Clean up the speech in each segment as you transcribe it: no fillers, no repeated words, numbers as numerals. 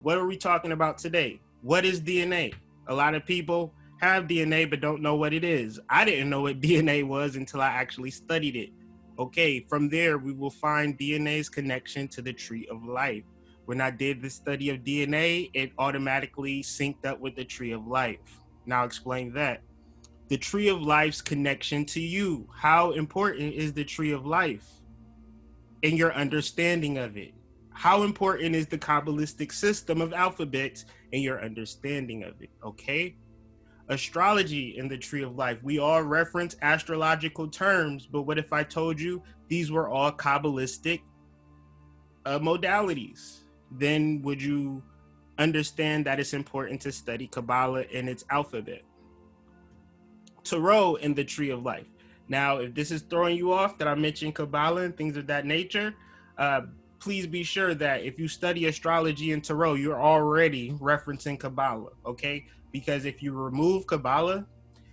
What are we talking about today? What is DNA? A lot of people have DNA but don't know what it is. I didn't know what DNA was until I actually studied it. Okay, from there we will find DNA's connection to the tree of life. When I did the study of DNA, it automatically synced up with the tree of life. Now explain that. The tree of life's connection to you. How important is the tree of life in your understanding of it? How important is the Kabbalistic system of alphabets in your understanding of it? Okay. Astrology in the tree of life. We all reference astrological terms, but what if I told you these were all Kabbalistic modalities? Then would you understand that it's important to study Kabbalah in its alphabet? Tarot in the tree of life. Now, if this is throwing you off that I mentioned Kabbalah and things of that nature, please be sure that if you study astrology and tarot, you're already referencing Kabbalah, okay? Because if you remove Kabbalah,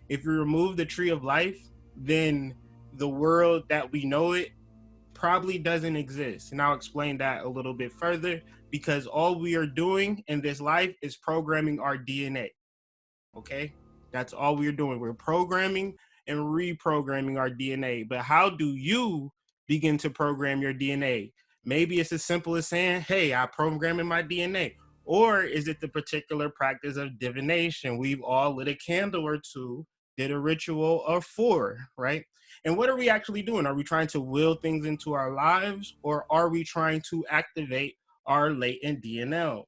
if you remove the tree of life, then the world that we know it probably doesn't exist. And I'll explain that a little bit further, because all we are doing in this life is programming our DNA, okay? That's all we're doing. We're programming and reprogramming our DNA. But how do you begin to program your DNA? Maybe it's as simple as saying, hey, I'm programming my DNA. Or is it the particular practice of divination? We've all lit a candle or two, did a ritual or four, right? And what are we actually doing? Are we trying to will things into our lives, or are we trying to activate our latent DNA?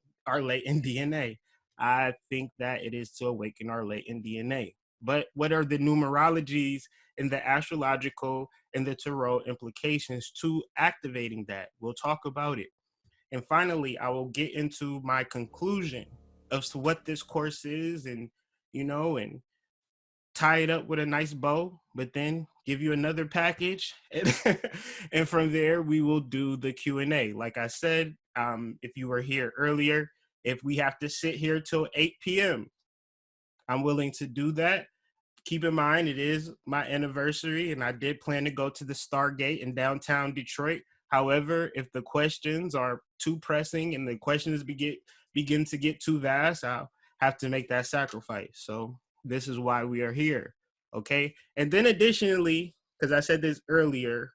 I think that it is to awaken our latent DNA. But what are the numerologies and the astrological and the tarot implications to activating that? We'll talk about it. And finally, I will get into my conclusion of what this course is, and, and tie it up with a nice bow, but then give you another package. And from there, we will do the Q&A. Like I said, if you were here earlier, if we have to sit here till 8 p.m., I'm willing to do that. Keep in mind, it is my anniversary, and I did plan to go to the Stargate in downtown Detroit. However, if the questions are too pressing and the questions begin to get too vast, I'll have to make that sacrifice. So this is why we are here, okay? And then additionally, because I said this earlier,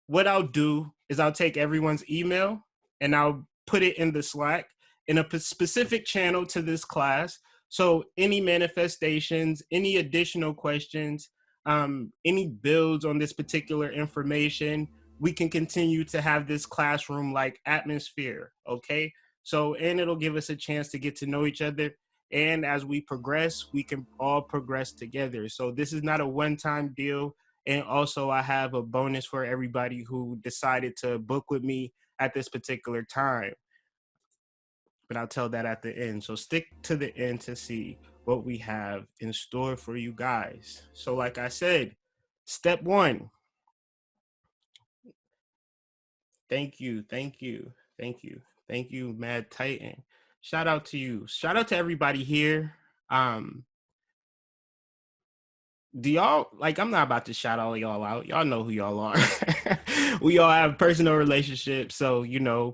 what I'll do is I'll take everyone's email and I'll put it in the Slack in a specific channel to this class. So any manifestations, any additional questions, any builds on this particular information, we can continue to have this classroom-like atmosphere, okay? So, and it'll give us a chance to get to know each other. And as we progress, we can all progress together. So this is not a one-time deal. And also I have a bonus for everybody who decided to book with me at this particular time. But I'll tell that at the end. So stick to the end to see what we have in store for you guys. So like I said, step one. Thank you, Mad Titan. Shout out to you. Shout out to everybody here. Do y'all, like, I'm not about to shout all y'all out. Y'all know who y'all are. We all have personal relationships. So,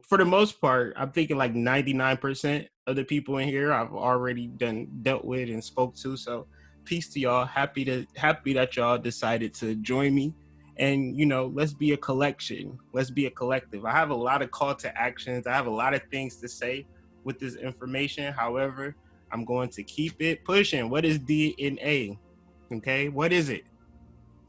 for the most part, I'm thinking like 99% of the people in here I've already dealt with and spoke to. So peace to y'all. Happy that y'all decided to join me. And, let's be a collection. Let's be a collective. I have a lot of call to actions. I have a lot of things to say with this information. However, I'm going to keep it pushing. What is DNA? Okay, what is it?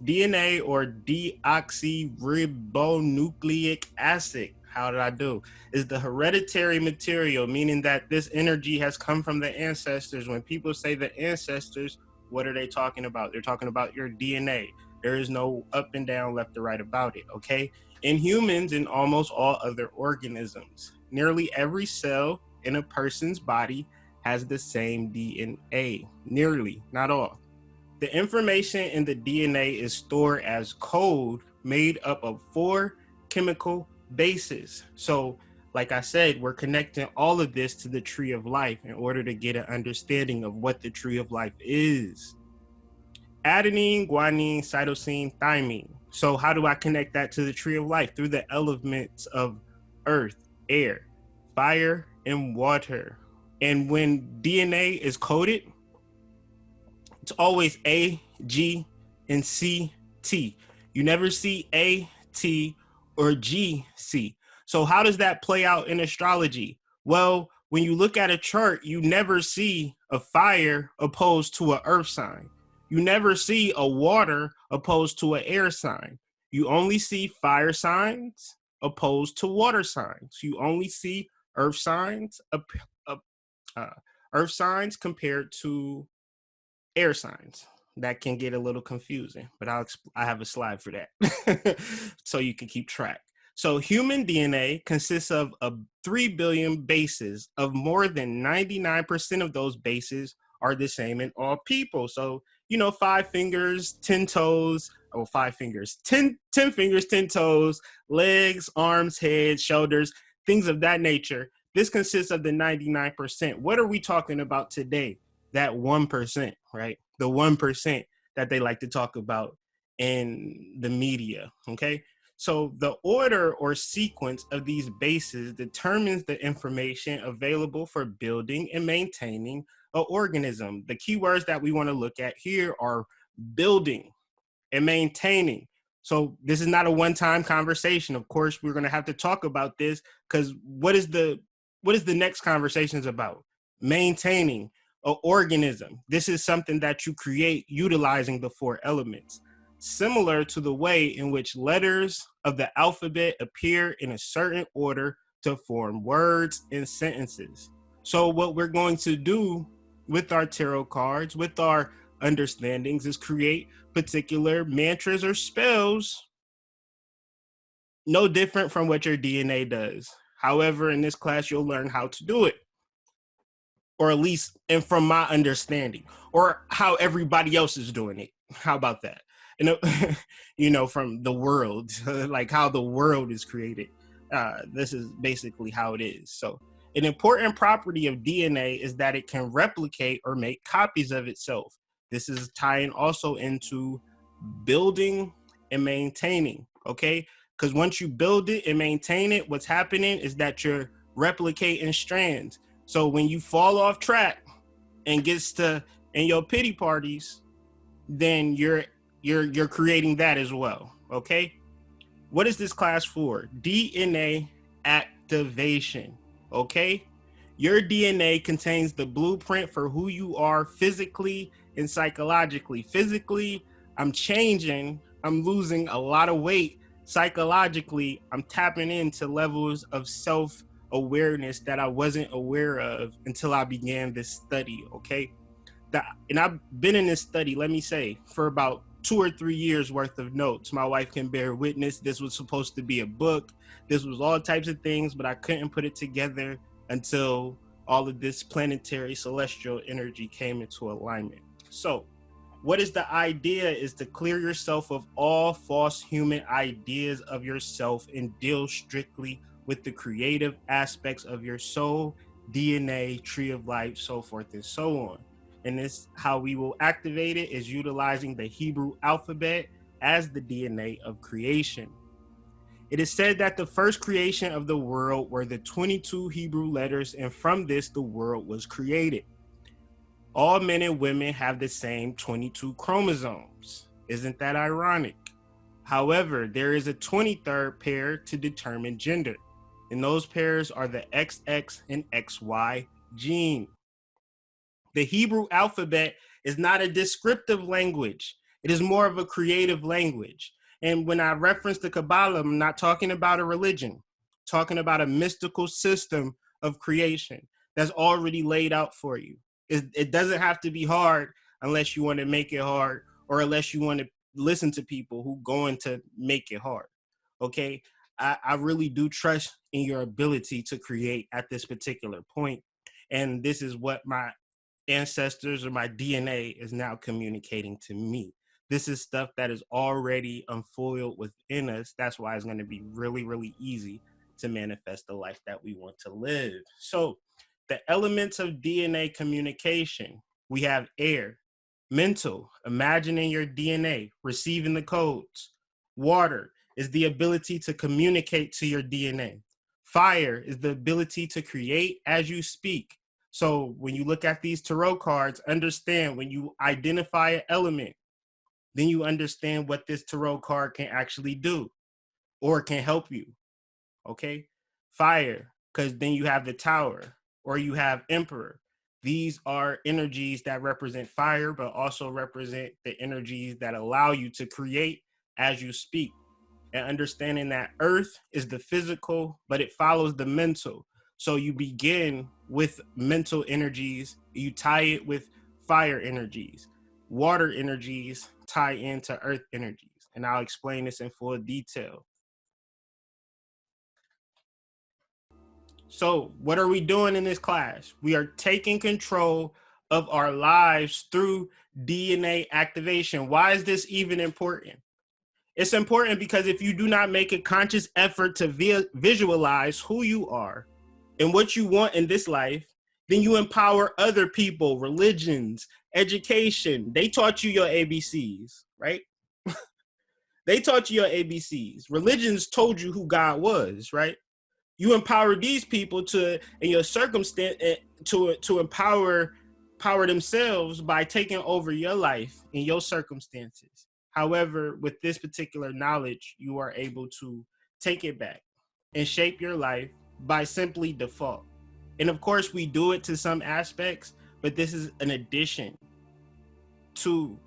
DNA, or deoxyribonucleic acid, how did I do? Is the hereditary material, meaning that this energy has come from the ancestors. When people say the ancestors, what are they talking about? They're talking about your DNA. There is no up and down, left or right about it, okay? In humans and almost all other organisms, nearly every cell in a person's body has the same DNA. Nearly, not all. The information in the DNA is stored as code made up of 4 chemical bases. So, like I said, we're connecting all of this to the tree of life in order to get an understanding of what the tree of life is. Adenine, guanine, cytosine, thymine. So how do I connect that to the tree of life? Through the elements of earth, air, fire, and water. And when DNA is coded, it's always A, G, and C, T. You never see A, T, or G, C. So how does that play out in astrology? Well, when you look at a chart, you never see a fire opposed to an earth sign. You never see a water opposed to an air sign. You only see fire signs opposed to water signs. You only see earth signs, uh, earth signs compared to air signs. That can get a little confusing, but I have a slide for that so you can keep track. So human DNA consists of 3 billion bases. Of more than 99% of those bases are the same in all people. So, 5 fingers, 10 toes, 5 fingers, 10 fingers, 10 toes, legs, arms, head, shoulders, things of that nature. This consists of the 99%. What are we talking about today? That 1%, right? The 1% that they like to talk about in the media, okay? So the order or sequence of these bases determines the information available for building and maintaining an organism. The keywords that we want to look at here are building and maintaining. So this is not a one-time conversation. Of course, we're going to have to talk about this because what is the next conversations about? Maintaining an organism. This is something that you create utilizing the 4 elements, similar to the way in which letters of the alphabet appear in a certain order to form words and sentences. So what we're going to do with our tarot cards, with our understandings, is create particular mantras or spells, no different from what your DNA does. However, in this class, you'll learn how to do it, or at least, and from my understanding, or how everybody else is doing it. How about that? From the world, like how the world is created. This is basically how it is. So an important property of DNA is that it can replicate or make copies of itself. This is tying also into building and maintaining, okay? Because once you build it and maintain it, what's happening is that you're replicating strands. So when you fall off track and gets to in your pity parties, then you're creating that as well, okay? What is this class for? DNA activation, okay? Your DNA contains the blueprint for who you are physically and psychologically. Physically, I'm changing, I'm losing a lot of weight. Psychologically, I'm tapping into levels of self-awareness that I wasn't aware of until I began this study, okay? And I've been in this study, let me say, for about 2 or 3 years worth of notes. My wife can bear witness. This was supposed to be a book. This was all types of things, but I couldn't put it together until all of this planetary celestial energy came into alignment. So what is the idea is to clear yourself of all false human ideas of yourself and deal strictly with the creative aspects of your soul, DNA, tree of life, so forth and so on. And this, how we will activate it, is utilizing the Hebrew alphabet as the DNA of creation. It is said that the first creation of the world were the 22 Hebrew letters, and from this the world was created. All men and women have the same 22 chromosomes. Isn't that ironic? However, there is a 23rd pair to determine gender, and those pairs are the XX and XY gene. The Hebrew alphabet is not a descriptive language. It is more of a creative language. And when I reference the Kabbalah, I'm not talking about a religion, I'm talking about a mystical system of creation that's already laid out for you. It doesn't have to be hard unless you want to make it hard, or unless you want to listen to people who going to make it hard, okay? I really do trust in your ability to create at this particular point. And this is what my ancestors or my DNA is now communicating to me. This is stuff that is already unfoiled within us. That's why it's going to be really, really easy to manifest the life that we want to live. So the elements of DNA communication, we have air, mental, imagining your DNA, receiving the codes. Water is the ability to communicate to your DNA. Fire is the ability to create as you speak. So when you look at these tarot cards, understand when you identify an element, then you understand what this tarot card can actually do or can help you. Okay. Fire, because then you have the Tower or you have Emperor. These are energies that represent fire, but also represent the energies that allow you to create as you speak. And understanding that earth is the physical, but it follows the mental. So you begin with mental energies, you tie it with fire energies, water energies tie into earth energies. And I'll explain this in full detail. So what are we doing in this class? We are taking control of our lives through DNA activation. Why is this even important? It's important because if you do not make a conscious effort to visualize who you are and what you want in this life, then you empower other people, religions, education. They taught you your ABCs, right? They taught you your ABCs. Religions told you who God was, right? You empower these people to, in your circumstance, to empower themselves by taking over your life and your circumstances. However, with this particular knowledge, you are able to take it back and shape your life by simply default. And of course, we do it to some aspects, but this is an addition to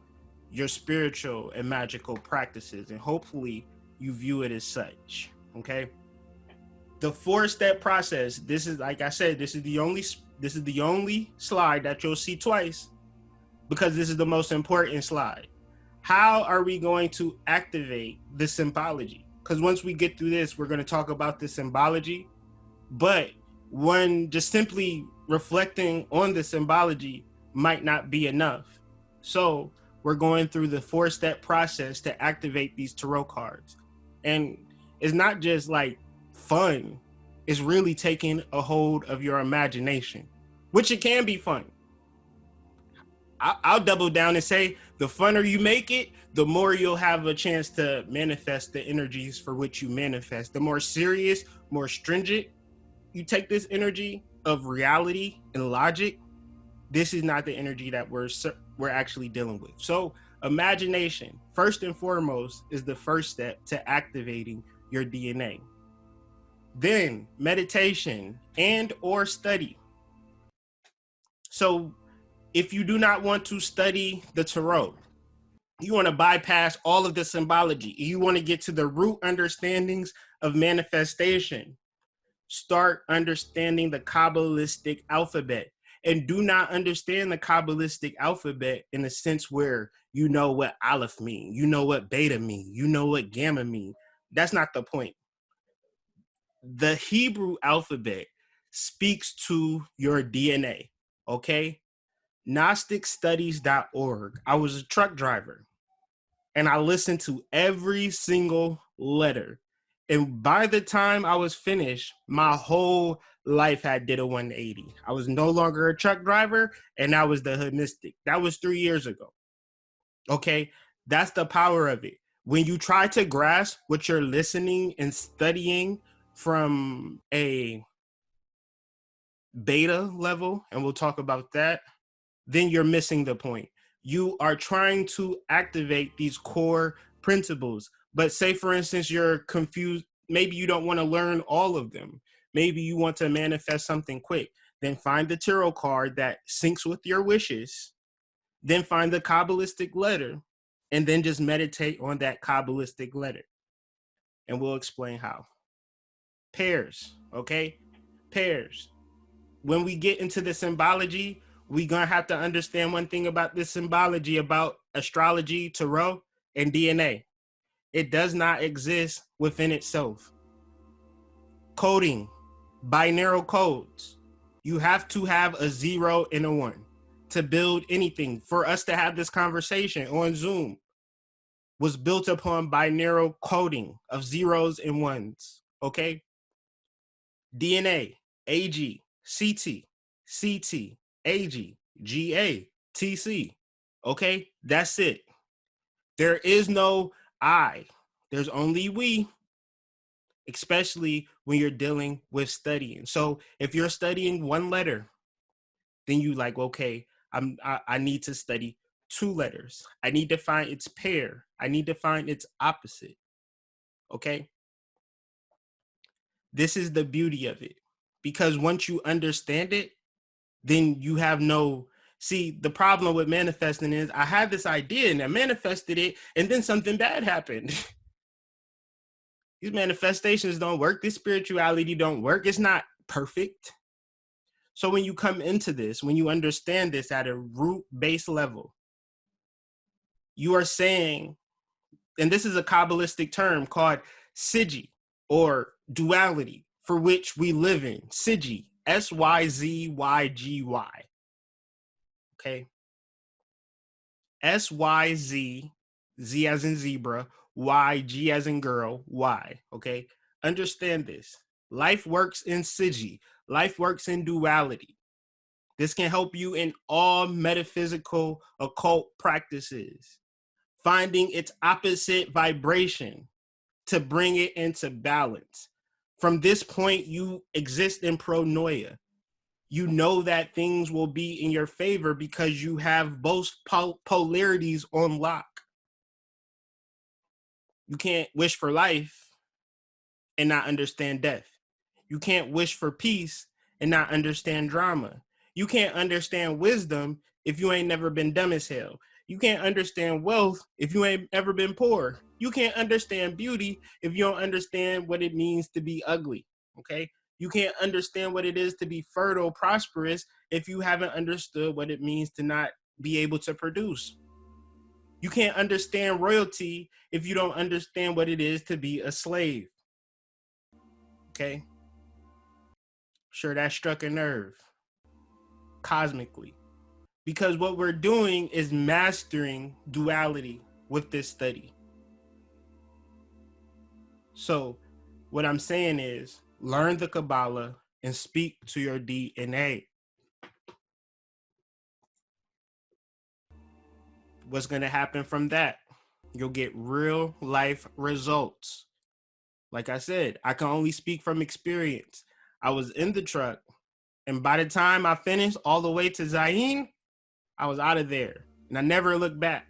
your spiritual and magical practices. And hopefully you view it as such, okay? The 4-step process, this is, like I said, this is the only slide that you'll see twice because this is the most important slide. How are we going to activate the symbology? Because once we get through this, we're going to talk about the symbology. But when just simply reflecting on the symbology might not be enough. So we're going through the 4-step process to activate these tarot cards. And it's not just like fun, it's really taking a hold of your imagination, which it can be fun. I'll double down and say the funner you make it, the more you'll have a chance to manifest the energies for which you manifest. The more serious, more stringent you take this energy of reality and logic, this is not the energy that we're actually dealing with. So imagination, first and foremost, is the first step to activating your DNA. Then meditation and or study. So if you do not want to study the tarot, you want to bypass all of the symbology, you want to get to the root understandings of manifestation, start understanding the Kabbalistic alphabet. And do not understand the Kabbalistic alphabet in the sense where you know what Aleph mean, you know what Beta mean, you know what Gamma mean. That's not the point. The Hebrew alphabet speaks to your DNA, okay? GnosticStudies.org. I was a truck driver and I listened to every single letter. And by the time I was finished, my whole life had did a 180. I was no longer a truck driver and I was the hood mystic. That was 3 years ago. Okay, that's the power of it. When you try to grasp what you're listening and studying from a beta level, and we'll talk about that, then you're missing the point. You are trying to activate these core principles. But say, for instance, you're confused. Maybe you don't want to learn all of them. Maybe you want to manifest something quick. Then find the tarot card that syncs with your wishes. Then find the Kabbalistic letter. And then just meditate on that Kabbalistic letter. And we'll explain how. Pairs, okay? Pairs. When we get into the symbology, we're going to have to understand one thing about this symbology, about astrology, tarot, and DNA. It does not exist within itself. Coding, binary codes. You have to have a 0 and a 1 to build anything. For us to have this conversation on Zoom was built upon binary coding of 0s and 1s, okay? DNA, AG, CT, CT, AG, GA, TC. Okay, that's it. There is no I. There's only we, especially when you're dealing with studying. So if you're studying one letter, Then you like, okay, I need to study 2 letters. I need to find its pair. I need to find its opposite. Okay. This is the beauty of it, because once you understand it, then you have no, see, the problem with manifesting is I had this idea and I manifested it and then something bad happened. These manifestations don't work. This spirituality don't work. It's not perfect. So when you come into this, when you understand this at a root-based level, you are saying, and this is a Kabbalistic term called Siji, or duality, for which we live in. Siji, SYZYGY. Okay. SYZ, Z as in zebra, Y, G as in girl, Y. Okay. Understand this. Life works in Siji. Life works in duality. This can help you in all metaphysical occult practices, finding its opposite vibration to bring it into balance. From this point, you exist in pronoia. You know that things will be in your favor because you have both polarities on lock. You can't wish for life and not understand death. You can't wish for peace and not understand drama. You can't understand wisdom if you ain't never been dumb as hell. You can't understand wealth if you ain't ever been poor. You can't understand beauty if you don't understand what it means to be ugly, okay? You can't understand what it is to be fertile, prosperous, if you haven't understood what it means to not be able to produce. You can't understand royalty if you don't understand what it is to be a slave, okay? Sure, that struck a nerve cosmically, because what we're doing is mastering duality with this study. So what I'm saying is learn the Kabbalah and speak to your DNA. What's going to happen from that? You'll get real life results. Like I said, I can only speak from experience. I was in the truck, and by the time I finished all the way to Zayn, I was out of there, and I never looked back.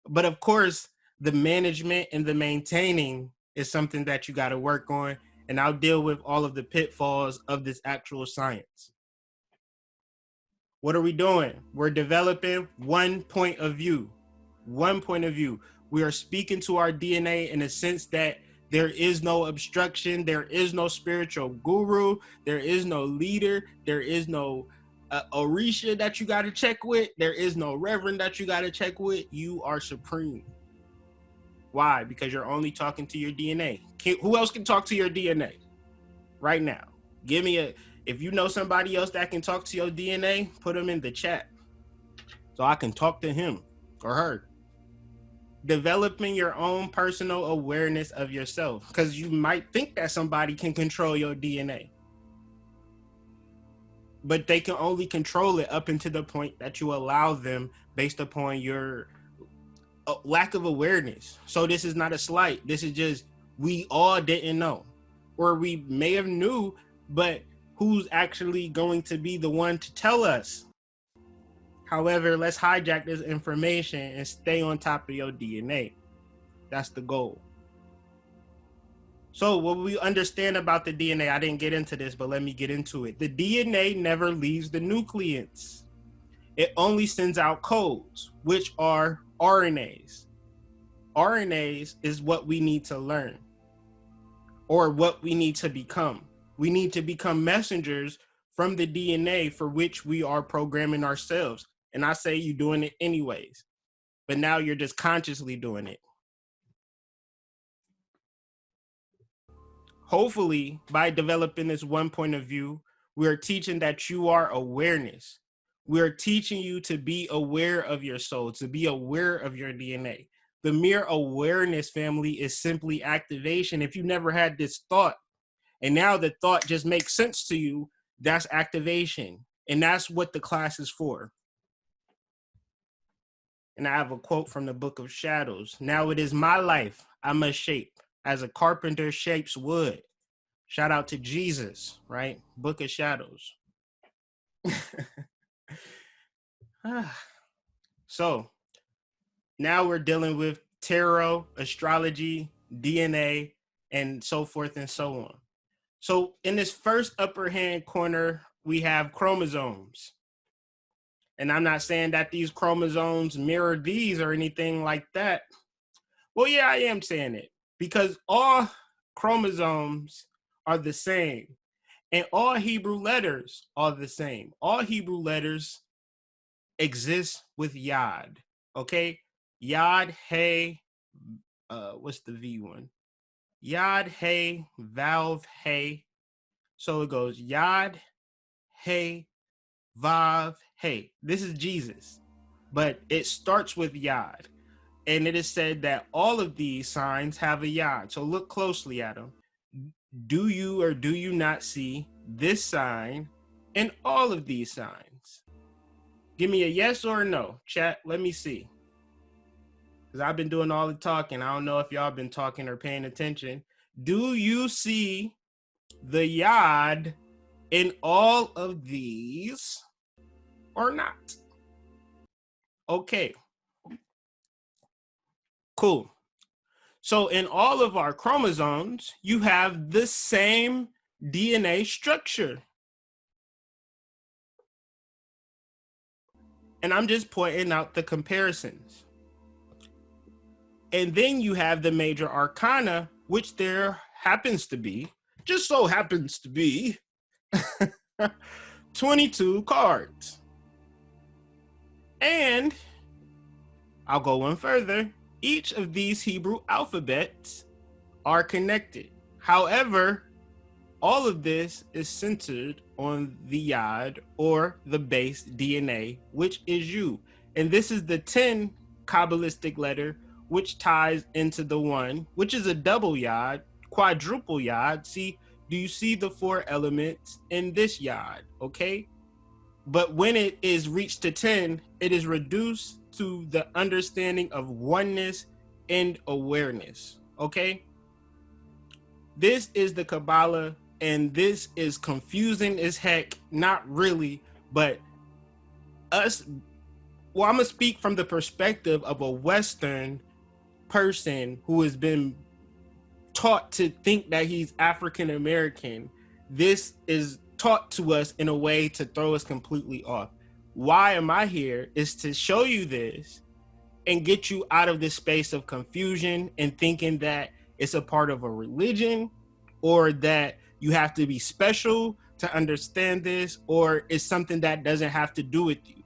But of course, the management and the maintaining is something that you got to work on, and I'll deal with all of the pitfalls of this actual science. What are we doing? We're developing one point of view. One point of view. We are speaking to our DNA in a sense that there is no obstruction. There is no spiritual guru. There is no leader. There is no Orisha that you got to check with. There is no reverend that you got to check with. You are supreme. Why? Because you're only talking to your DNA. Who else can talk to your DNA right now? Give me a, if you know somebody else that can talk to your DNA, put them in the chat so I can talk to him or her. Developing your own personal awareness of yourself, because you might think that somebody can control your DNA, but they can only control it up until the point that you allow them based upon your lack of awareness. So this is not a slight. This is just, we all didn't know, or we may have knew, but who's actually going to be the one to tell us? However, let's hijack this information and stay on top of your DNA. That's the goal. So what we understand about the DNA, I didn't get into this, but let me get into it. The DNA never leaves the nucleus. It only sends out codes, which are RNAs. RNAs is what we need to learn, or what we need to become. We need to become messengers from the DNA for which we are programming ourselves. And I say you're doing it anyways, but now you're just consciously doing it. Hopefully, by developing this one point of view, we're teaching that you are awareness. We're teaching you to be aware of your soul, to be aware of your DNA. The mere awareness, family, is simply activation. If you never had this thought, and now the thought just makes sense to you, that's activation. And that's what the class is for. And I have a quote from the Book of Shadows. Now it is my life I must shape, as a carpenter shapes wood. Shout out to Jesus, right? Book of Shadows. So now we're dealing with tarot, astrology, DNA, and so forth and so on. So in this first upper hand corner, we have chromosomes. And I'm not saying that these chromosomes mirror these or anything like that. Well, yeah, I am saying it because all chromosomes are the same and all Hebrew letters are the same. All Hebrew letters exist with Yod, okay? Yod, Hey, what's the V one? Yod, Hey, Valve, Hey. So it goes Yod, Hey, Vav, Hey. This is Jesus, but it starts with Yod. And it is said that all of these signs have a Yod. So look closely at them. Do you or do you not see this sign in all of these signs? Give me a yes or a no. Chat, let me see. Because I've been doing all the talking. I don't know if y'all been talking or paying attention. Do you see the Yod in all of these or not? Okay. Cool. So in all of our chromosomes, you have the same DNA structure. And I'm just pointing out the comparisons. And then you have the major arcana, which there happens to be, just so happens to be, 22 cards. And I'll go one further. Each of these Hebrew alphabets are connected. However, all of this is centered on the Yod or the base DNA, which is you. And this is the 10 Kabbalistic letter, which ties into the 1, which is a double Yod, quadruple Yod. See, do you see the 4 elements in this Yod? Okay. But when it is reached to 10, it is reduced to the understanding of oneness and awareness. Okay. This is the Kabbalah, and this is confusing as heck. Not really, but us, well, I'm gonna speak from the perspective of a Western person who has been taught to think that he's African American. This is taught to us in a way to throw us completely off. Why am I here? Is to show you this and get you out of this space of confusion and thinking that it's a part of a religion or that you have to be special to understand this, or it's something that doesn't have to do with you.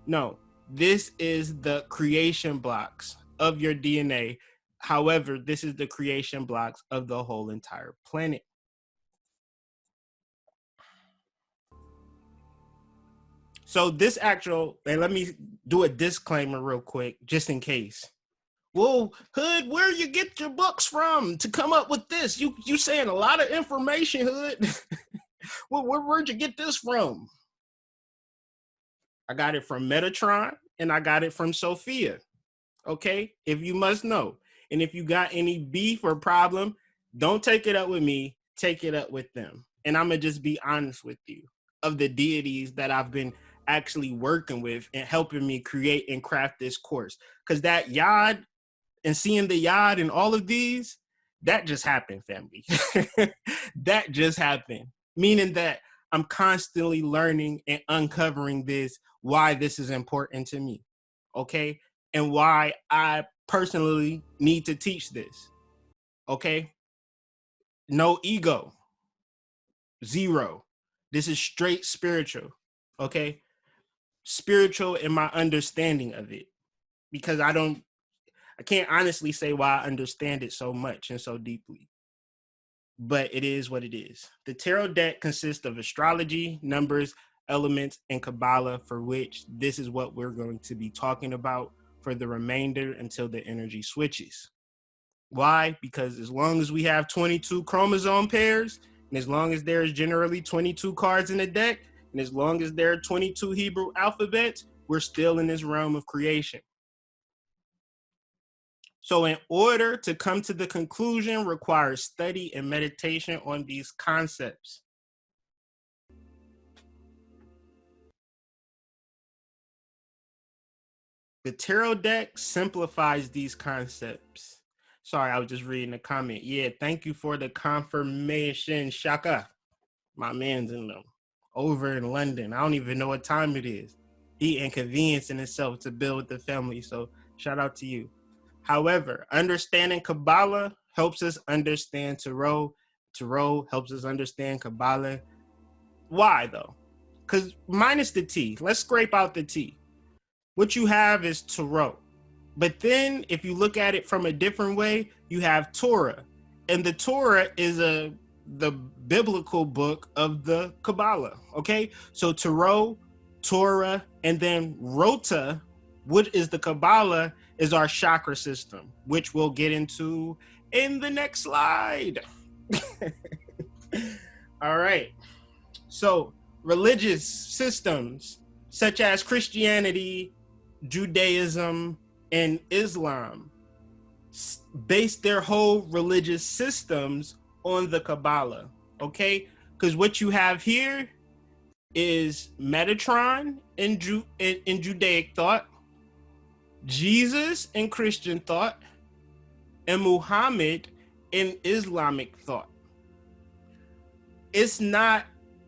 No, this is the creation blocks of your DNA. However, this is the creation blocks of the whole entire planet. So this actual, and let me do a disclaimer real quick, just in case. Well, Hood, where you get your books from to come up with this? You saying a lot of information, Hood. Well, where'd you get this from? I got it from Metatron and I got it from Sophia. Okay, if you must know. And if you got any beef or problem, don't take it up with me, take it up with them. And I'm gonna just be honest with you of the deities that I've been actually working with and helping me create and craft this course. Because that Yod and seeing the Yod and all of these, that just happened, family. That just happened. Meaning that I'm constantly learning and uncovering this, why this is important to me. Okay. And why I personally need to teach this. Okay. No ego. Zero. This is straight spiritual. Okay. Spiritual in my understanding of it. Because I can't honestly say why I understand it so much and so deeply. But it is what it is. The tarot deck consists of astrology, numbers, elements, and Kabbalah, for which this is what we're going to be talking about for the remainder until the energy switches. Why? Because as long as we have 22 chromosome pairs, and as long as there's generally 22 cards in a deck, and as long as there are 22 Hebrew alphabets, we're still in this realm of creation. So in order to come to the conclusion requires study and meditation on these concepts. The tarot deck simplifies these concepts. Sorry, I was just reading the comment. Yeah, thank you for the confirmation, Shaka. My man's in them over in London. I don't even know what time it is. He inconveniencing himself to build the family. So shout out to you. However, understanding Kabbalah helps us understand Tarot. Tarot helps us understand Kabbalah. Why though? Because minus the T, let's scrape out the T. What you have is Tarot. But then if you look at it from a different way, you have Torah. And the Torah is the biblical book of the Kabbalah. Okay? So Tarot, Torah, and then Rota, what is the Kabbalah, is our chakra system, which we'll get into in the next slide. All right. So religious systems such as Christianity, Judaism, and Islam base their whole religious systems on the Kabbalah, okay? Because what you have here is Metatron in Judaic thought, Jesus in Christian thought, and Muhammad in Islamic thought. It's not,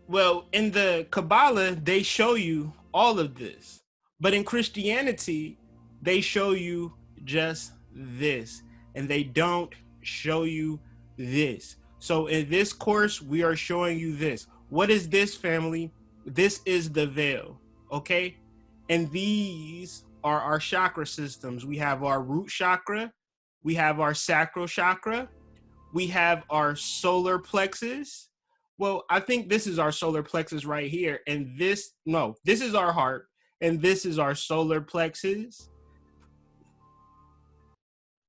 well, in the Kabbalah, they show you all of this. But in Christianity, they show you just this, and they don't show you this. So in this course, we are showing you this. What is this, family? This is the veil, okay? And these are our chakra systems. We have our root chakra, we have our sacral chakra, we have our solar plexus. Well, I think this is our solar plexus right here. And this, no, this is our heart, and this is our solar plexus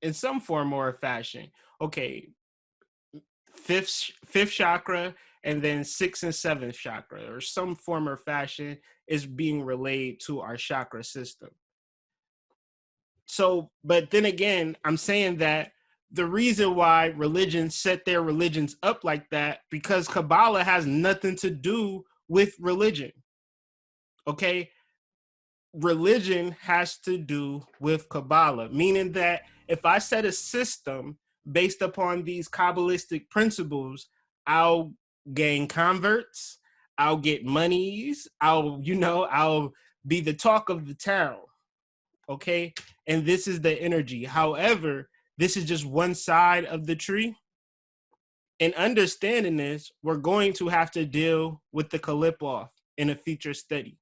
in some form or fashion. Okay, fifth chakra, and then sixth and seventh chakra, or some form or fashion, is being relayed to our chakra system. So, but then again, I'm saying that the reason why religions set their religions up like that, because Kabbalah has nothing to do with religion. Okay? Religion has to do with Kabbalah, meaning that if I set a system based upon these Kabbalistic principles, I'll gain converts, I'll get monies, I'll be the talk of the town. Okay? And this is the energy. However, this is just one side of the tree. In understanding this, we're going to have to deal with the Kalipov in a future study.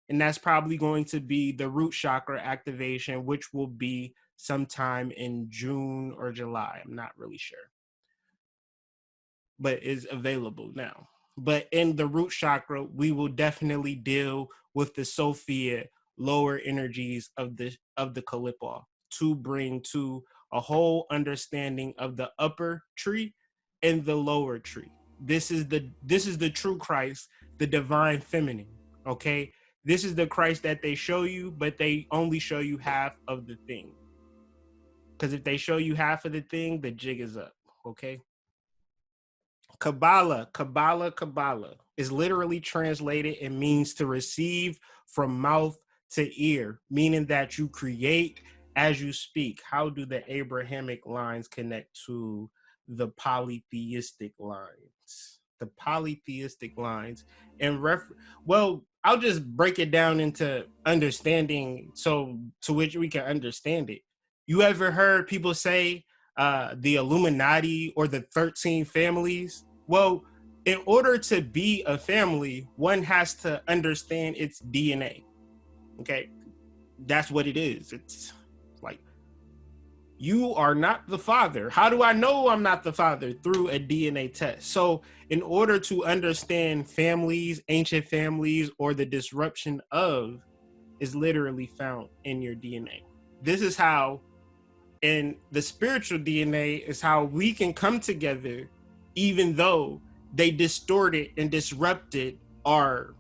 And that's probably going to be the root chakra activation, which will be sometime in June or July. I'm not really sure, but is available now. But in the root chakra, we will definitely deal with the Sophia lower energies of the Kalipov to bring to a whole understanding of the upper tree and the lower tree. This is the true Christ, the divine feminine. Okay, this is the Christ that they show you, but they only show you half of the thing. Because if they show you half of the thing, the jig is up. Okay. Kabbalah is literally translated and means to receive from mouth to ear, meaning that you create as you speak. How do the Abrahamic lines connect to the polytheistic lines? The polytheistic lines, and well, I'll just break it down into understanding, so to which we can understand it. You ever heard people say the Illuminati or the 13 families? Well, in order to be a family, one has to understand its DNA. Okay, that's what it is. It's like, you are not the father. How do I know I'm not the father? Through a DNA test. So in order to understand families, ancient families, or the disruption of, is literally found in your DNA. This is how, and the spiritual DNA is how we can come together, even though they distorted and disrupted our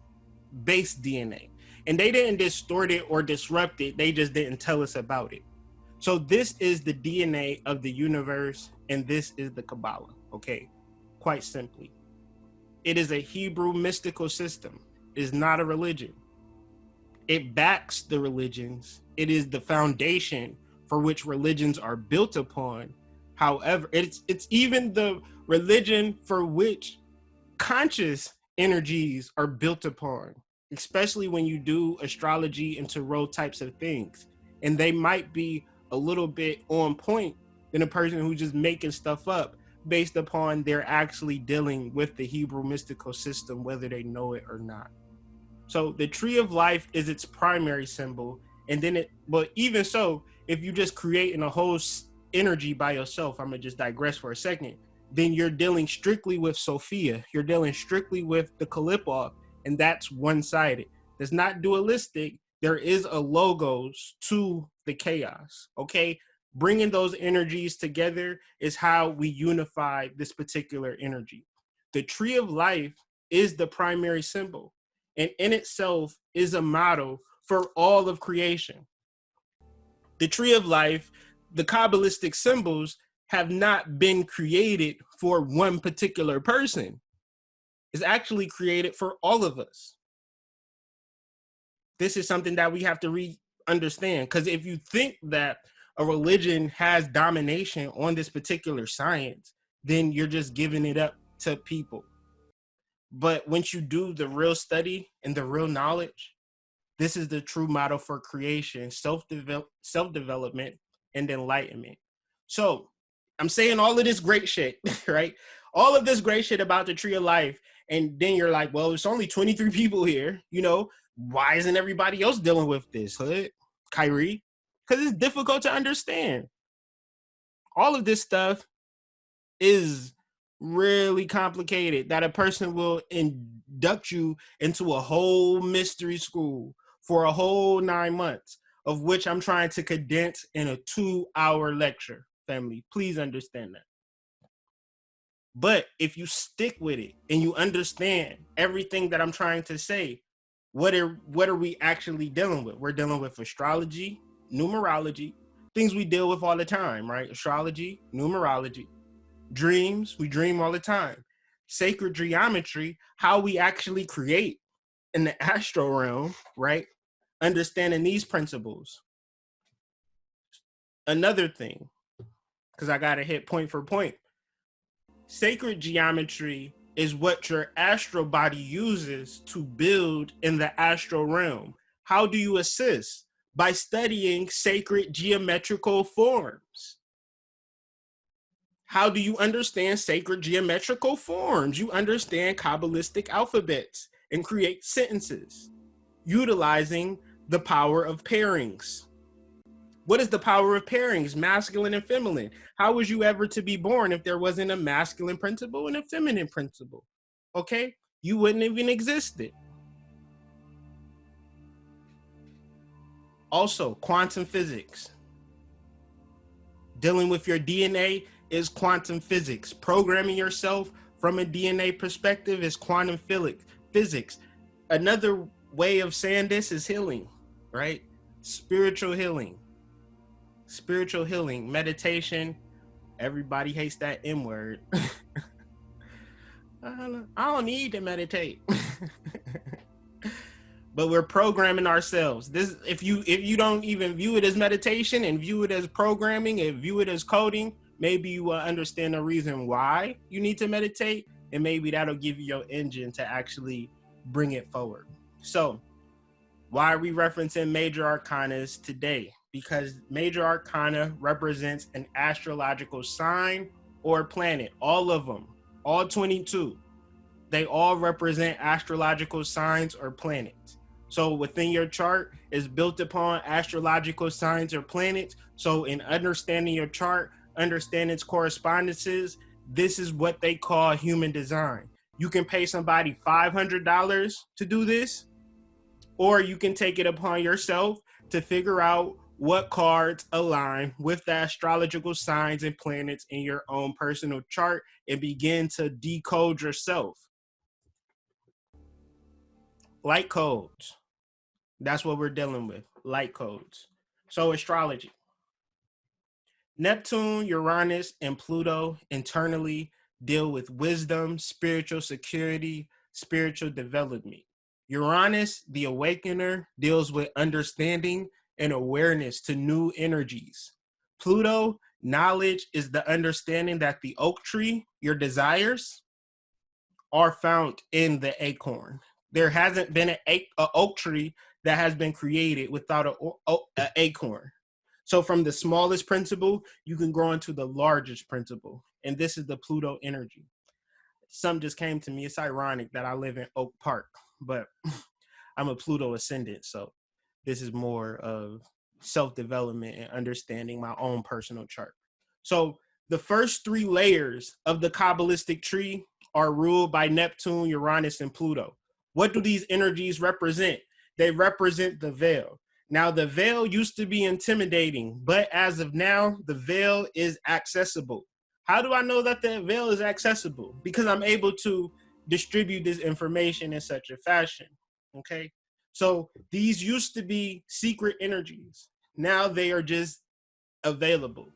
base DNA. And they didn't distort it or disrupt it, they just didn't tell us about it. So this is the DNA of the universe, and this is the Kabbalah, okay? Quite simply. It is a Hebrew mystical system. It is not a religion. It backs the religions. It is the foundation for which religions are built upon. However, it's even the religion for which conscious energies are built upon, especially when you do astrology and tarot types of things. And they might be a little bit on point than a person who's just making stuff up based upon they're actually dealing with the Hebrew mystical system, whether they know it or not. So the tree of life is its primary symbol. And then but even so, if you just creating a whole energy by yourself, I'm gonna just digress for a second, then you're dealing strictly with Sophia. You're dealing strictly with the Kalipov, and that's one-sided. It's not dualistic. There is a logos to the chaos, okay? Bringing those energies together is how we unify this particular energy. The tree of life is the primary symbol, and in itself is a model for all of creation. The tree of life, the Kabbalistic symbols, have not been created for one particular person. It's actually created for all of us. This is something that we have to understand, because if you think that a religion has domination on this particular science, then you're just giving it up to people. But once you do the real study and the real knowledge, this is the true model for creation, self-development, and enlightenment. So I'm saying all of this great shit, right? All of this great shit about the tree of life. And then you're like, well, it's only 23 people here. You know, why isn't everybody else dealing with this, Hood? Kyrie? Because it's difficult to understand. All of this stuff is really complicated, that a person will induct you into a whole mystery school for a whole 9 months, of which I'm trying to condense in a 2-hour lecture, family. Please understand that. But if you stick with it and you understand everything that I'm trying to say, what are we actually dealing with? We're dealing with astrology, numerology, things we deal with all the time, right? Astrology, numerology, dreams, we dream all the time. Sacred geometry, how we actually create in the astral realm, right? Understanding these principles. Another thing, because I got to hit point for point. Sacred geometry is what your astral body uses to build in the astral realm. How do you assist? By studying sacred geometrical forms. How do you understand sacred geometrical forms? You understand Kabbalistic alphabets and create sentences utilizing the power of pairings. What is the power of pairings? Masculine and feminine. How was you ever to be born if there wasn't a masculine principle and a feminine principle? Okay? You wouldn't even existed. Also, quantum physics. Dealing with your DNA is quantum physics. Programming yourself from a DNA perspective is quantum physics. Another way of saying this is healing, right? Spiritual healing. Spiritual healing, meditation. Everybody hates that M word. I don't need to meditate. But we're programming ourselves. This, if you don't even view it as meditation and view it as programming and view it as coding, maybe you will understand the reason why you need to meditate, and maybe that'll give you your engine to actually bring it forward. So why are we referencing major arcanas today? Because major arcana represents an astrological sign or planet. All of them, all 22, they all represent astrological signs or planets. So within your chart is built upon astrological signs or planets. So in understanding your chart, understand its correspondences, this is what they call human design. You can pay somebody $500 to do this, or you can take it upon yourself to figure out what cards align with the astrological signs and planets in your own personal chart and begin to decode yourself. Light codes. That's what we're dealing with, light codes. So astrology. Neptune, Uranus, and Pluto internally deal with wisdom, spiritual security, spiritual development. Uranus, the awakener, deals with understanding and awareness to new energies. Pluto, knowledge, is the understanding that the oak tree, your desires, are found in the acorn. There hasn't been an oak tree that has been created without an acorn. So from the smallest principle, you can grow into the largest principle. And this is the Pluto energy. Something just came to me. It's ironic that I live in Oak Park, but I'm a Pluto ascendant. So this is more of self-development and understanding my own personal chart. So the first three layers of the Kabbalistic tree are ruled by Neptune, Uranus, and Pluto. What do these energies represent? They represent the veil. Now, the veil used to be intimidating, but as of now, the veil is accessible. How do I know that the veil is accessible? Because I'm able to distribute this information in such a fashion, okay? So these used to be secret energies. Now they are just available.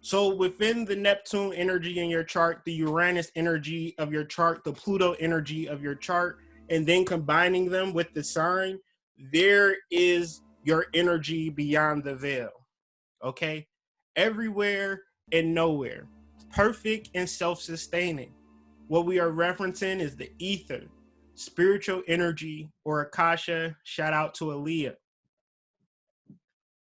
So within the Neptune energy in your chart, the Uranus energy of your chart, the Pluto energy of your chart, and then combining them with the sign, there is your energy beyond the veil, okay? Everywhere and nowhere, perfect and self-sustaining. What we are referencing is the ether, spiritual energy, or Akasha. Shout out to Aaliyah.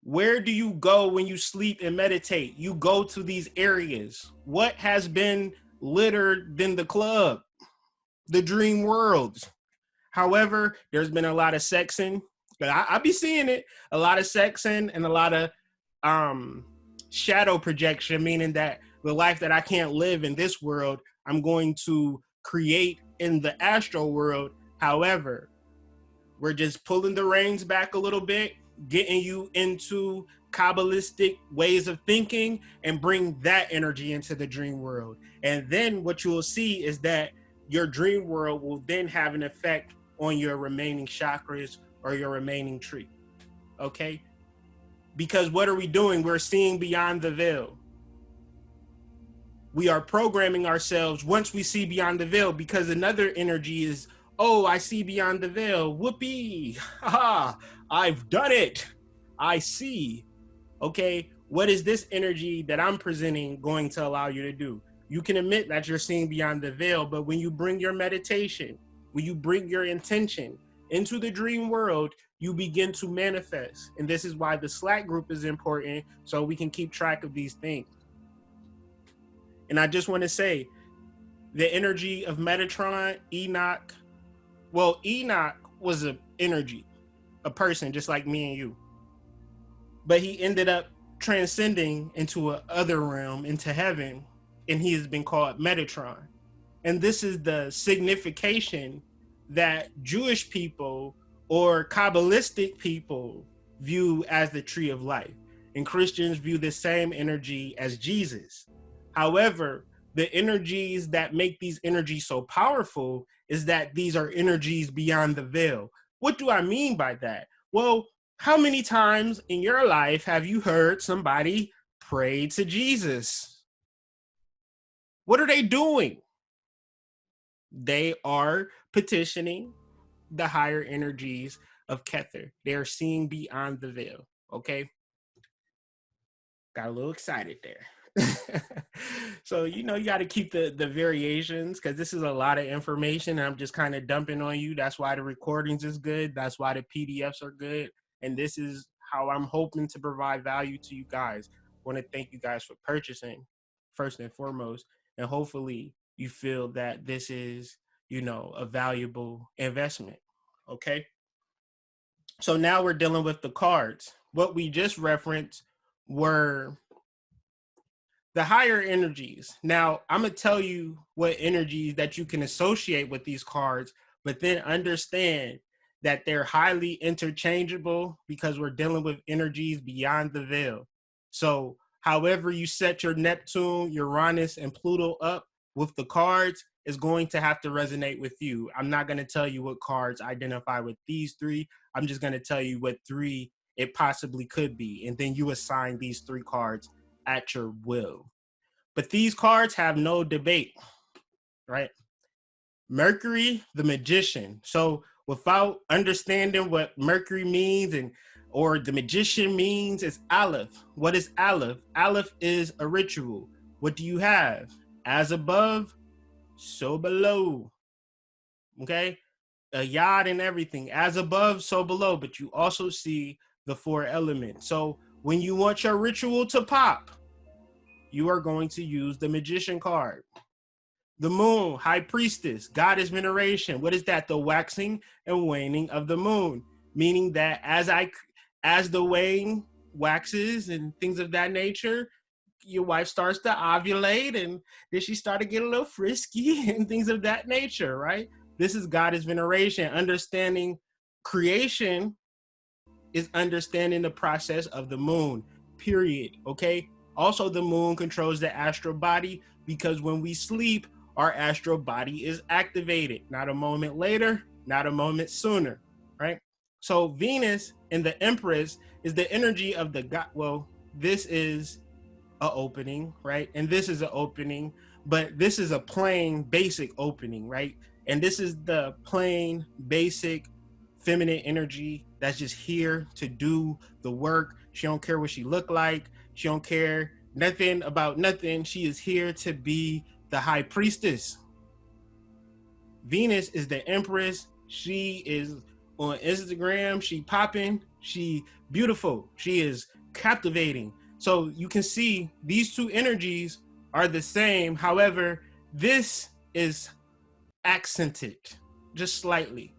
Where do you go when you sleep and meditate? You go to these areas. What has been littered than the club? The dream world. However, there's been a lot of sexing. I be seeing it. A lot of sexing and a lot of shadow projection, meaning that the life that I can't live in this world, I'm going to create in the astral world. However, we're just pulling the reins back a little bit, getting you into Kabbalistic ways of thinking and bring that energy into the dream world. And then what you will see is that your dream world will then have an effect on your remaining chakras or your remaining tree, okay? Because what are we doing? We're seeing beyond the veil. We are programming ourselves once we see beyond the veil, because another energy is, oh, I see beyond the veil. Whoopee. Ha! I've done it. I see. Okay, what is this energy that I'm presenting going to allow you to do? You can admit that you're seeing beyond the veil, but when you bring your meditation, when you bring your intention into the dream world, you begin to manifest. And this is why the Slack group is important, so we can keep track of these things. And I just want to say, the energy of Metatron, Enoch, well, Enoch was an energy, a person just like me and you. But he ended up transcending into a other realm, into heaven, and he has been called Metatron. And this is the signification that Jewish people or Kabbalistic people view as the tree of life. And Christians view the same energy as Jesus. However, the energies that make these energies so powerful is that these are energies beyond the veil. What do I mean by that? Well, how many times in your life have you heard somebody pray to Jesus? What are they doing? They are petitioning the higher energies of Kether. They are seeing beyond the veil, okay? Got a little excited there. So, you know, you got to keep the variations, because this is a lot of information and I'm just kind of dumping on you. That's why the recordings is good. That's why the PDFs are good. And this is how I'm hoping to provide value to you guys. I want to thank you guys for purchasing first and foremost. And hopefully you feel that this is, you know, a valuable investment. Okay. So now we're dealing with the cards. What we just referenced were the higher energies. Now, I'm going to tell you what energies that you can associate with these cards, but then understand that they're highly interchangeable because we're dealing with energies beyond the veil. So however you set your Neptune, Uranus, and Pluto up with the cards is going to have to resonate with you. I'm not going to tell you what cards identify with these three. I'm just going to tell you what three it possibly could be. And then you assign these three cards at your will. But these cards have no debate, right? Mercury, the magician. So without understanding what Mercury means or the magician means, it's Aleph. What is Aleph? Aleph is a ritual. What do you have? As above, so below. Okay? A yod and everything. As above, so below. But you also see the 4 elements. So when you want your ritual to pop, you are going to use the magician card. The moon, high priestess, goddess veneration. What is that? The waxing and waning of the moon. Meaning that as the wane waxes and things of that nature, your wife starts to ovulate, and then she started to get a little frisky and things of that nature, right? This is goddess veneration. Understanding creation is understanding the process of the moon, period, okay? Also, the moon controls the astral body, because when we sleep, our astral body is activated. Not a moment later, not a moment sooner, right? So Venus and the Empress is the energy of the God. Well, this is an opening, right? And this is an opening, but this is a plain basic opening, right? And this is the plain basic feminine energy that's just here to do the work. She don't care what she look like. She don't care nothing about nothing. She is here to be the high priestess. Venus is the Empress. She is on Instagram. She popping. She beautiful. She is captivating. So you can see these 2 energies are the same. However, this is accented just slightly.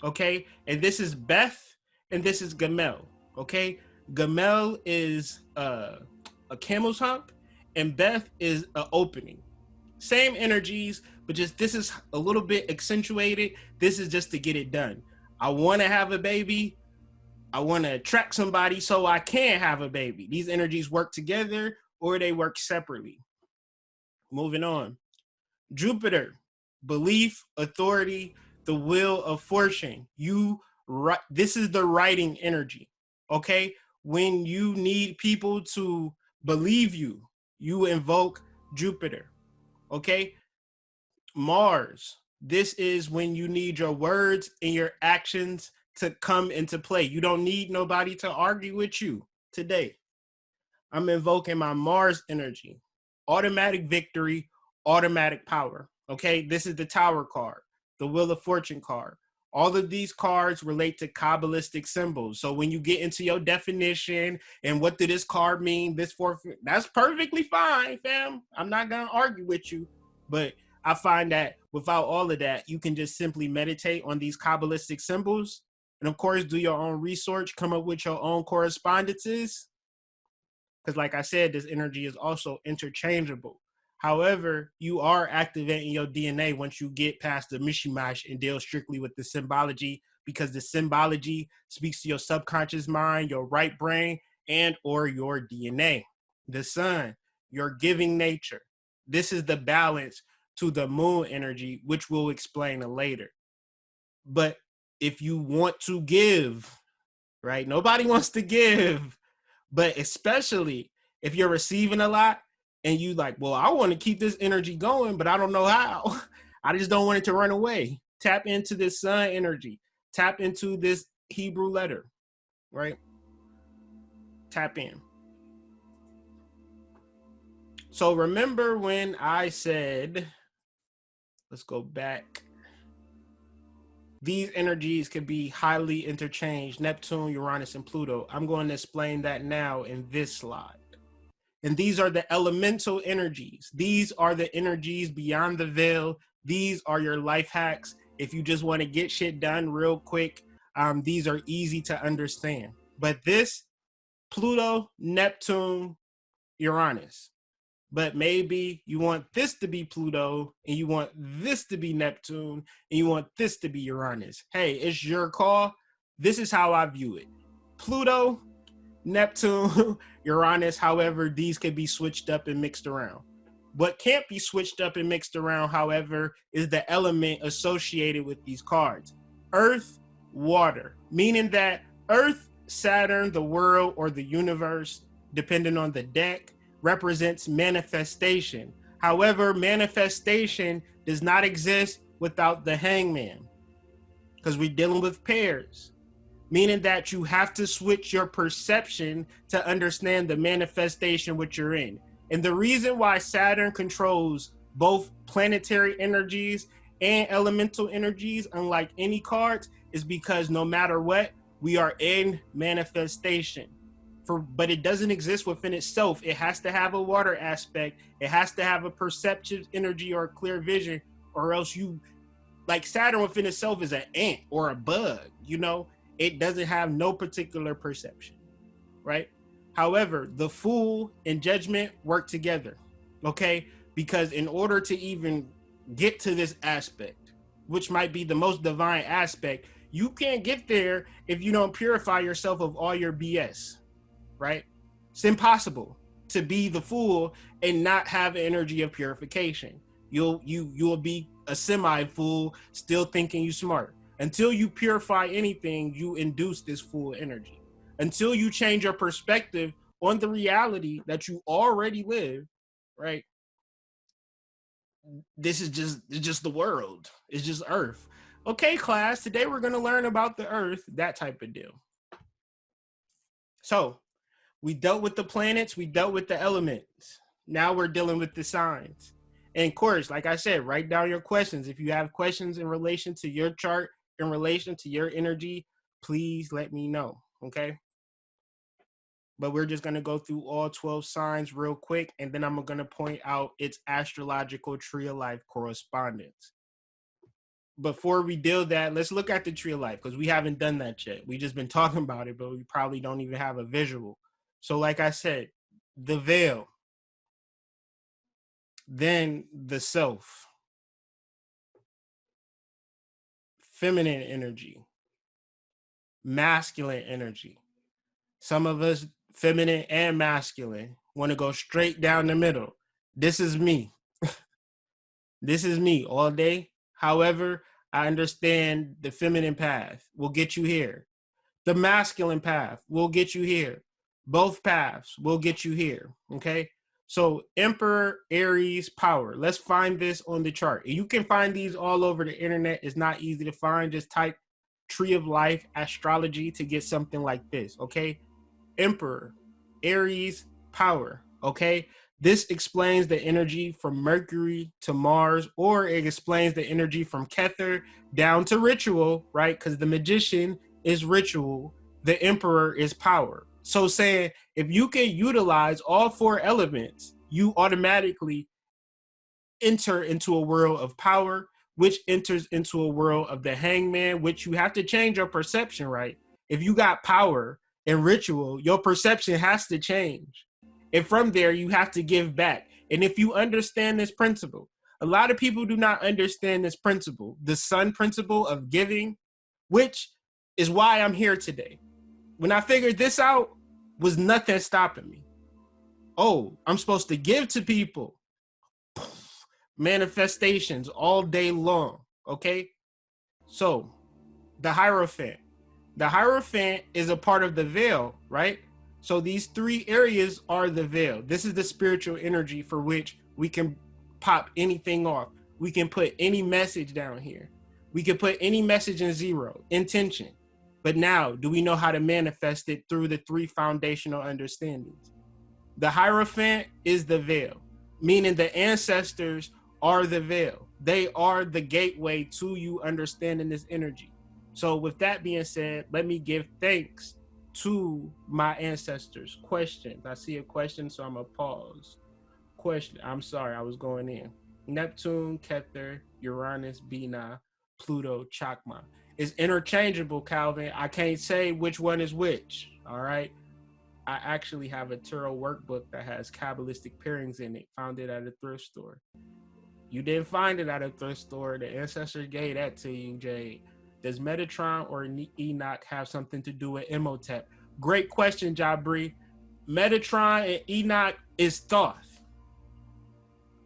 Okay. And this is Beth and this is Gamel. Okay. Gamel is a camel's hump and Beth is an opening. Same energies, but just this is a little bit accentuated. This is just to get it done. I want to have a baby. I want to attract somebody so I can have a baby. These energies work together or they work separately. Moving on. Jupiter, belief, authority, the wheel of fortune. This is the writing energy, okay? When you need people to believe you, you invoke Jupiter, okay? Mars, this is when you need your words and your actions to come into play. You don't need nobody to argue with you today. I'm invoking my Mars energy. Automatic victory, automatic power. Okay, this is the Tower card, the Wheel of Fortune card. All of these cards relate to Kabbalistic symbols. So when you get into your definition and what did this card mean, that's perfectly fine, fam. I'm not gonna argue with you, but I find that without all of that, you can just simply meditate on these Kabbalistic symbols. And of course, do your own research, come up with your own correspondences. Because like I said, this energy is also interchangeable. However, you are activating your DNA once you get past the mishmash and deal strictly with the symbology, because the symbology speaks to your subconscious mind, your right brain, and or your DNA. The sun, your giving nature. This is the balance to the moon energy, which we'll explain later. But if you want to give, right? Nobody wants to give, but especially if you're receiving a lot and you like, well, I want to keep this energy going, but I don't know how. I just don't want it to run away. Tap into this sun energy. Tap into this Hebrew letter, right? Tap in. So remember when I said, let's go back. These energies could be highly interchanged, Neptune, Uranus, and Pluto. I'm going to explain that now in this slide. And these are the elemental energies. These are the energies beyond the veil. These are your life hacks. If you just want to get shit done real quick, these are easy to understand. But this, Pluto, Neptune, Uranus. But maybe you want this to be Pluto and you want this to be Neptune and you want this to be Uranus. Hey, it's your call. This is how I view it. Pluto, Neptune, Uranus, however, these can be switched up and mixed around. What can't be switched up and mixed around, however, is the element associated with these cards. Earth, water, meaning that Earth, Saturn, the world, or the universe, depending on the deck, represents manifestation. However, manifestation does not exist without the hangman. because we're dealing with pairs, meaning that you have to switch your perception to understand the manifestation which you're in. And the reason why Saturn controls both planetary energies and elemental energies, unlike any cards, is because no matter what, we are in manifestation. But it doesn't exist within itself. It has to have a water aspect. It has to have a perceptive energy or a clear vision, or else you, like Saturn within itself is an ant or a bug, you know? It doesn't have no particular perception, right? However, the Fool and Judgment work together, okay? Because in order to even get to this aspect, which might be the most divine aspect, you can't get there if you don't purify yourself of all your BS, right? It's impossible to be the Fool and not have an energy of purification. You'll be a semi-fool still thinking you smart. Until you purify anything, you induce this Fool energy. Until you change your perspective on the reality that you already live, right? This is just the world. It's just Earth. Okay, class, today we're going to learn about the Earth, that type of deal. So we dealt with the planets, we dealt with the elements. Now we're dealing with the signs. And of course, like I said, write down your questions. If you have questions in relation to your chart, in relation to your energy, please let me know, okay? But we're just going to go through all 12 signs real quick, and then I'm going to point out its astrological tree of life correspondence. Before we do that, let's look at the tree of life, because we haven't done that yet. We just been talking about it, but we probably don't even have a visual. So like I said, the veil, then the self, feminine energy, masculine energy. Some of us, feminine and masculine, want to go straight down the middle. This is me. This is me all day. However, I understand the feminine path will get you here. The masculine path will get you here. Both paths will get you here, okay? So Emperor, Aries, power. Let's find this on the chart. You can find these all over the internet. It's not easy to find. Just type tree of life, astrology to get something like this, okay? Emperor, Aries, power, okay? This explains the energy from Mercury to Mars, or it explains the energy from Kether down to ritual, right? Because the magician is ritual, the emperor is power. So saying if you can utilize all 4 elements, you automatically enter into a world of power, which enters into a world of the hangman, which you have to change your perception, right? If you got power and ritual, your perception has to change. And from there, you have to give back. And if you understand this principle, a lot of people do not understand this principle, the sun principle of giving, which is why I'm here today. When I figured this out, was nothing stopping me. Oh, I'm supposed to give to people. Manifestations all day long, okay? So, the Hierophant. The Hierophant is a part of the veil, right? So these 3 areas are the veil. This is the spiritual energy for which we can pop anything off. We can put any message down here. We can put any message in 0, intention. But now, do we know how to manifest it through the 3 foundational understandings? The Hierophant is the veil, meaning the ancestors are the veil. They are the gateway to you understanding this energy. So with that being said, let me give thanks to my ancestors. Questions. I see a question, so I'm going to pause. Question. I'm sorry, I was going in. Neptune, Kether, Uranus, Bina, Pluto, Chakma. It's interchangeable, Calvin. I can't say which one is which, all right? I actually have a tarot workbook that has Kabbalistic pairings in it. Found it at a thrift store. You didn't find it at a thrift store. The ancestors gave that to you, Jade. Does Metatron or Enoch have something to do with Imhotep? Great question, Jabri. Metatron and Enoch is Thoth.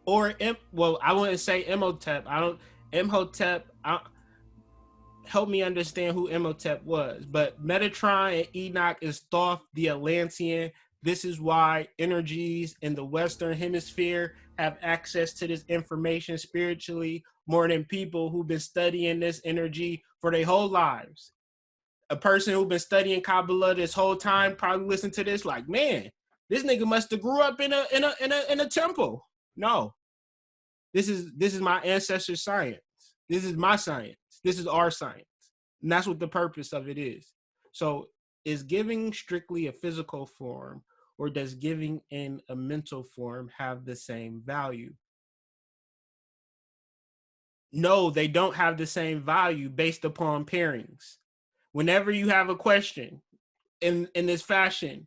Or, well, I wouldn't say Imhotep. Imhotep, help me understand who Imhotep was. But Metatron and Enoch is Thoth, the Atlantean. This is why energies in the Western Hemisphere have access to this information spiritually more than people who've been studying this energy for their whole lives. A person who's been studying Kabbalah this whole time probably listen to this like, man, this nigga must have grew up in a temple. No, this is my ancestors' science. This is my science. This is our science, and that's what the purpose of it is. So, is giving strictly a physical form, or does giving in a mental form have the same value? No, they don't have the same value based upon pairings. Whenever you have a question in this fashion,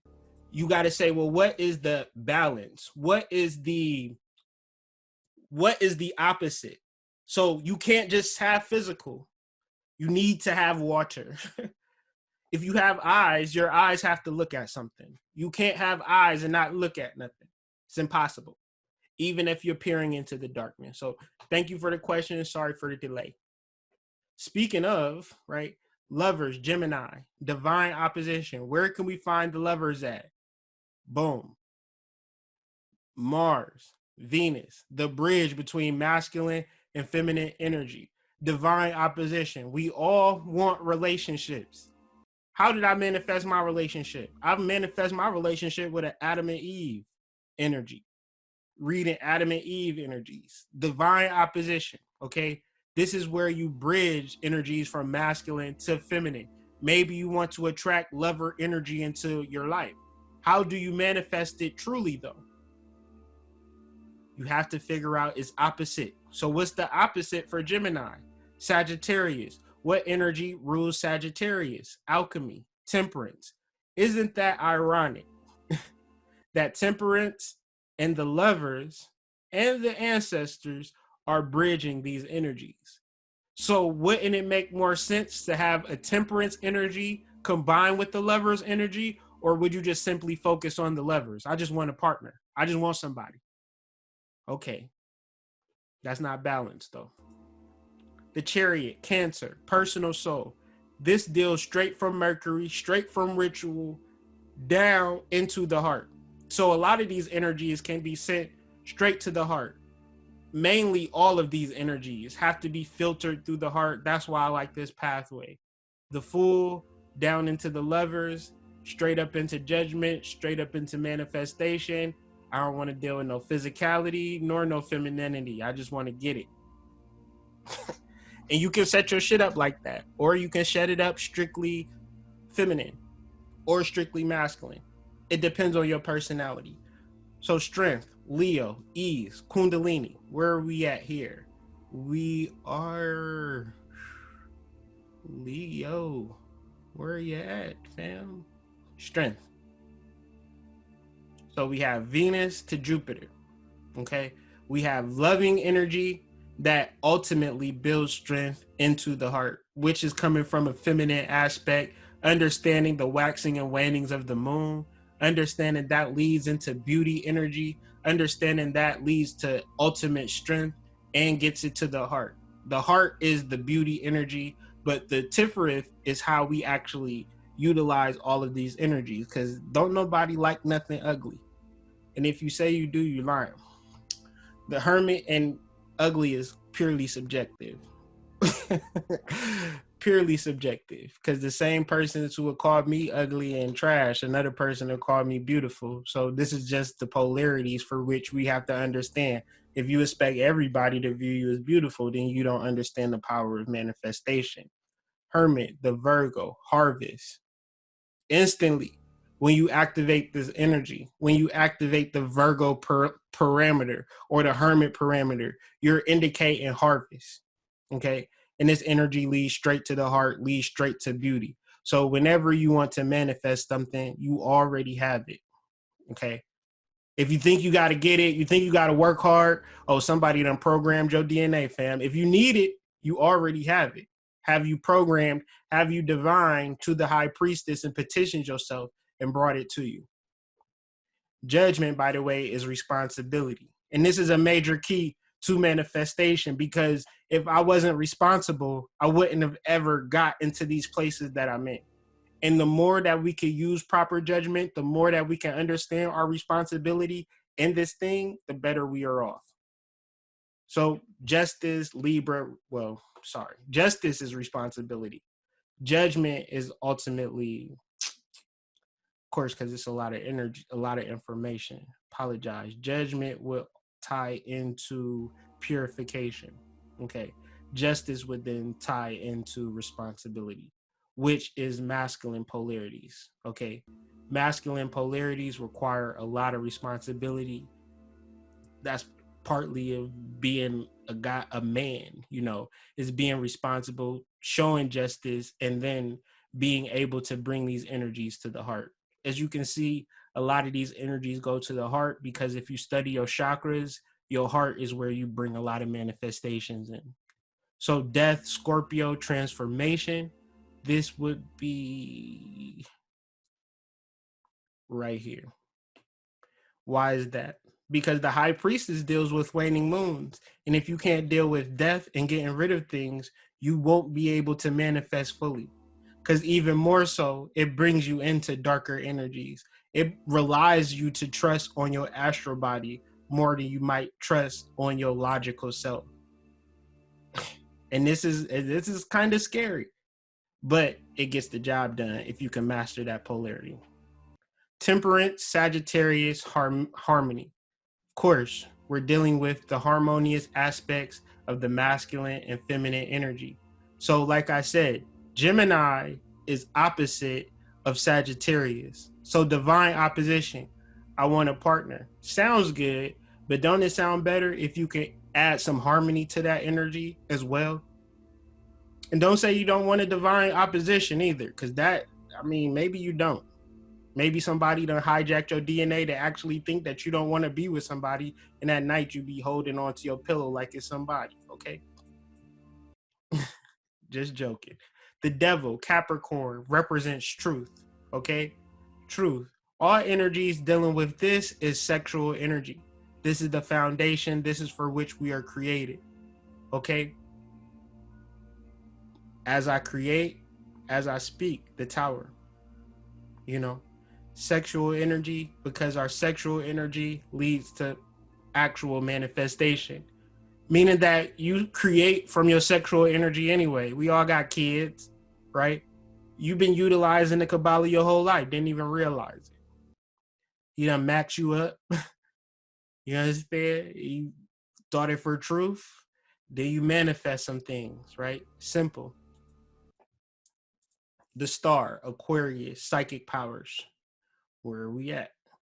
you got to say, well, what is the balance? What is the opposite? So you can't just have physical. You need to have water. If you have eyes, your eyes have to look at something. You can't have eyes and not look at nothing. It's impossible, even if you're peering into the darkness. So thank you for the question. Sorry for the delay. Speaking of, right, lovers, Gemini, divine opposition. Where can we find the lovers at? Boom. Mars, Venus, the bridge between masculine and feminine energy. Divine opposition. We all want relationships. How did I manifest my relationship? I've manifested my relationship with an Adam and Eve energy. Reading Adam and Eve energies. Divine opposition, okay? This is where you bridge energies from masculine to feminine. Maybe you want to attract lover energy into your life. How do you manifest it truly, though? You have to figure out its opposite. So what's the opposite for Gemini? Sagittarius. What energy rules Sagittarius? Alchemy, temperance. Isn't that ironic? That temperance and the lovers and the ancestors are bridging these energies. So wouldn't it make more sense to have a temperance energy combined with the lovers energy? Or would you just simply focus on the lovers? I just want a partner. I just want somebody. Okay. That's not balanced though. The Chariot, Cancer, personal soul. This deals straight from Mercury, straight from ritual, down into the heart. So a lot of these energies can be sent straight to the heart. Mainly all of these energies have to be filtered through the heart. That's why I like this pathway. The Fool, down into the lovers, straight up into judgment, straight up into manifestation. I don't want to deal with no physicality nor no femininity. I just want to get it. And you can set your shit up like that. Or you can set it up strictly feminine or strictly masculine. It depends on your personality. So strength, Leo, ease, Kundalini. Where are we at here? We are Leo. Where are you at, fam? Strength. So we have Venus to Jupiter. Okay. We have loving energy that ultimately builds strength into the heart, which is coming from a feminine aspect, understanding the waxing and wanings of the moon, understanding that leads into beauty energy, understanding that leads to ultimate strength and gets it to the heart. The heart is the beauty energy, but the Tifereth is how we actually utilize all of these energies, because don't nobody like nothing ugly. And if you say you do, you're lying. The Hermit and ugly is purely subjective. Purely subjective, because the same persons who would call me ugly and trash, another person will call me beautiful. So this is just the polarities for which we have to understand. If you expect everybody to view you as beautiful, then you don't understand the power of manifestation. Hermit, the Virgo, harvest. Instantly, when you activate this energy, when you activate the Virgo parameter or the Hermit parameter, you're indicating harvest. Okay. And this energy leads straight to the heart, leads straight to beauty. So whenever you want to manifest something, you already have it. Okay. If you think you got to get it, you think you got to work hard. Oh, somebody done programmed your DNA, fam. If you need it, you already have it. Have you programmed, have you divined to the high priestess and petitioned yourself and brought it to you? Judgment, by the way, is responsibility. And this is a major key to manifestation, because if I wasn't responsible, I wouldn't have ever got into these places that I'm in. And the more that we can use proper judgment, the more that we can understand our responsibility in this thing, the better we are off. So justice, Libra, justice is responsibility. Judgment is ultimately, of course, because it's a lot of energy, a lot of information. Apologize. Judgment will tie into purification. Okay. Justice would then tie into responsibility, which is masculine polarities. Okay. Masculine polarities require a lot of responsibility. That's partly of being a man, is being responsible, showing justice, and then being able to bring these energies to the heart. As you can see, a lot of these energies go to the heart because if you study your chakras, your heart is where you bring a lot of manifestations in. So death, Scorpio, transformation, this would be right here. Why is that? Because the high priestess deals with waning moons. And if you can't deal with death and getting rid of things, you won't be able to manifest fully. Because even more so, it brings you into darker energies. It relies you to trust on your astral body more than you might trust on your logical self. And this is kind of scary, but it gets the job done if you can master that polarity. Temperance, Sagittarius, harmony. Of course, we're dealing with the harmonious aspects of the masculine and feminine energy. So like I said, Gemini is opposite of Sagittarius. So divine opposition. I want a partner. Sounds good, but don't it sound better if you can add some harmony to that energy as well? And don't say you don't want a divine opposition either, because maybe you don't. Maybe somebody done hijacked your DNA to actually think that you don't want to be with somebody, and at night you be holding onto your pillow like it's somebody, okay? Just joking. The devil, Capricorn, represents truth, okay? Truth. All energies dealing with this is sexual energy. This is the foundation. This is for which we are created, okay? As I create, as I speak, the tower, sexual energy, because our sexual energy leads to actual manifestation, meaning that you create from your sexual energy anyway. We all got kids, right? You've been utilizing the Kabbalah your whole life, didn't even realize it. You done max you up. You understand? You thought it for truth, then you manifest some things, right? Simple. The star, Aquarius, psychic powers. Where are we at?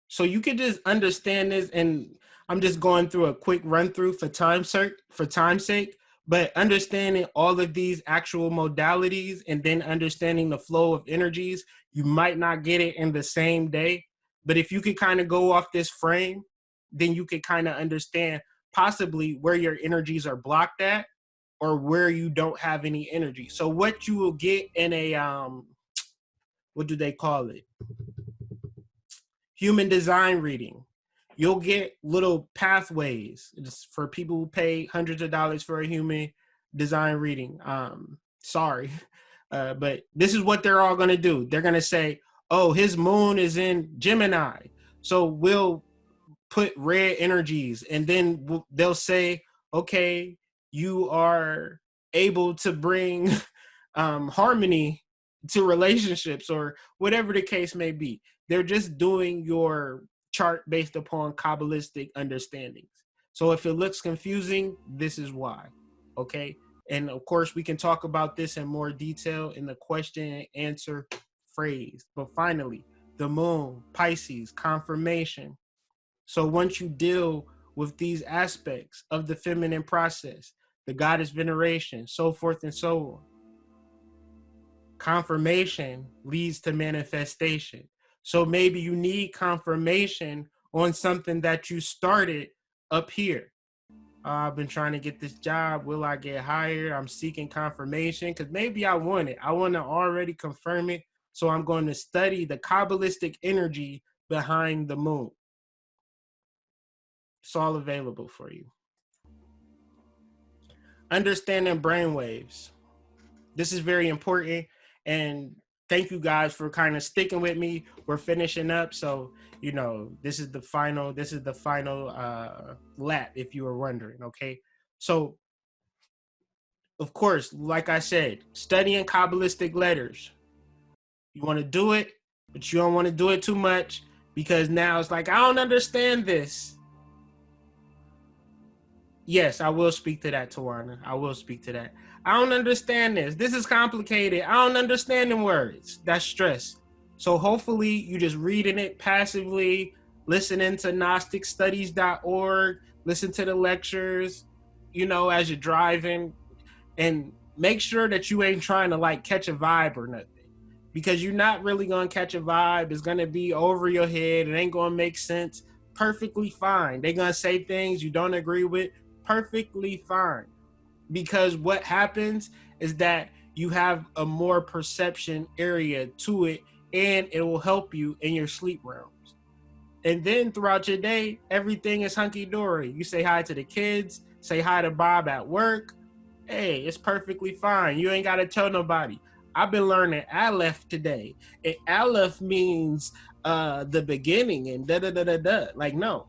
So you could just understand this, and I'm just going through a quick run through for time's sake, but understanding all of these actual modalities and then understanding the flow of energies, you might not get it in the same day, but if you could kind of go off this frame, then you could kind of understand possibly where your energies are blocked at or where you don't have any energy. So what you will get in a what do they call it? Human design reading. You'll get little pathways. It's for people who pay hundreds of dollars for a human design reading. Sorry. But this is what they're all going to do. They're going to say, oh, his moon is in Gemini, so we'll put red energies. And then they'll say, okay, you are able to bring harmony to relationships or whatever the case may be. They're just doing your chart based upon Kabbalistic understandings. So if it looks confusing, this is why, okay? And of course, we can talk about this in more detail in the question and answer phrase. But finally, the moon, Pisces, confirmation. So once you deal with these aspects of the feminine process, the goddess veneration, so forth and so on, confirmation leads to manifestation. So maybe you need confirmation on something that you started up here. I've been trying to get this job. Will I get hired? I'm seeking confirmation because maybe I want it. I want to already confirm it. So I'm going to study the Kabbalistic energy behind the moon. It's all available for you. Understanding brainwaves. This is very important. And thank you guys for kind of sticking with me. We're finishing up, so you know this is the final lap, if you were wondering. Okay, so of course, like I said, studying Kabbalistic letters. You want to do it, but you don't want to do it too much, because now it's like, I don't understand this. Yes, I will speak to that, Tawana. I will speak to that. I don't understand this. This is complicated. I don't understand the words. That's stress. So hopefully you just reading it passively, listening to gnosticstudies.org, listen to the lectures, you know, as you're driving, and make sure that you ain't trying to like catch a vibe or nothing, because you're not really going to catch a vibe. It's going to be over your head. It ain't going to make sense. Perfectly fine. They're going to say things you don't agree with. Perfectly fine. Because what happens is that you have a more perception area to it, and it will help you in your sleep realms. And then throughout your day, everything is hunky-dory. You say hi to the kids, say hi to Bob at work. Hey, it's perfectly fine. You ain't got to tell nobody. I've been learning Aleph today. And Aleph means the beginning and da-da-da-da-da. Like, no.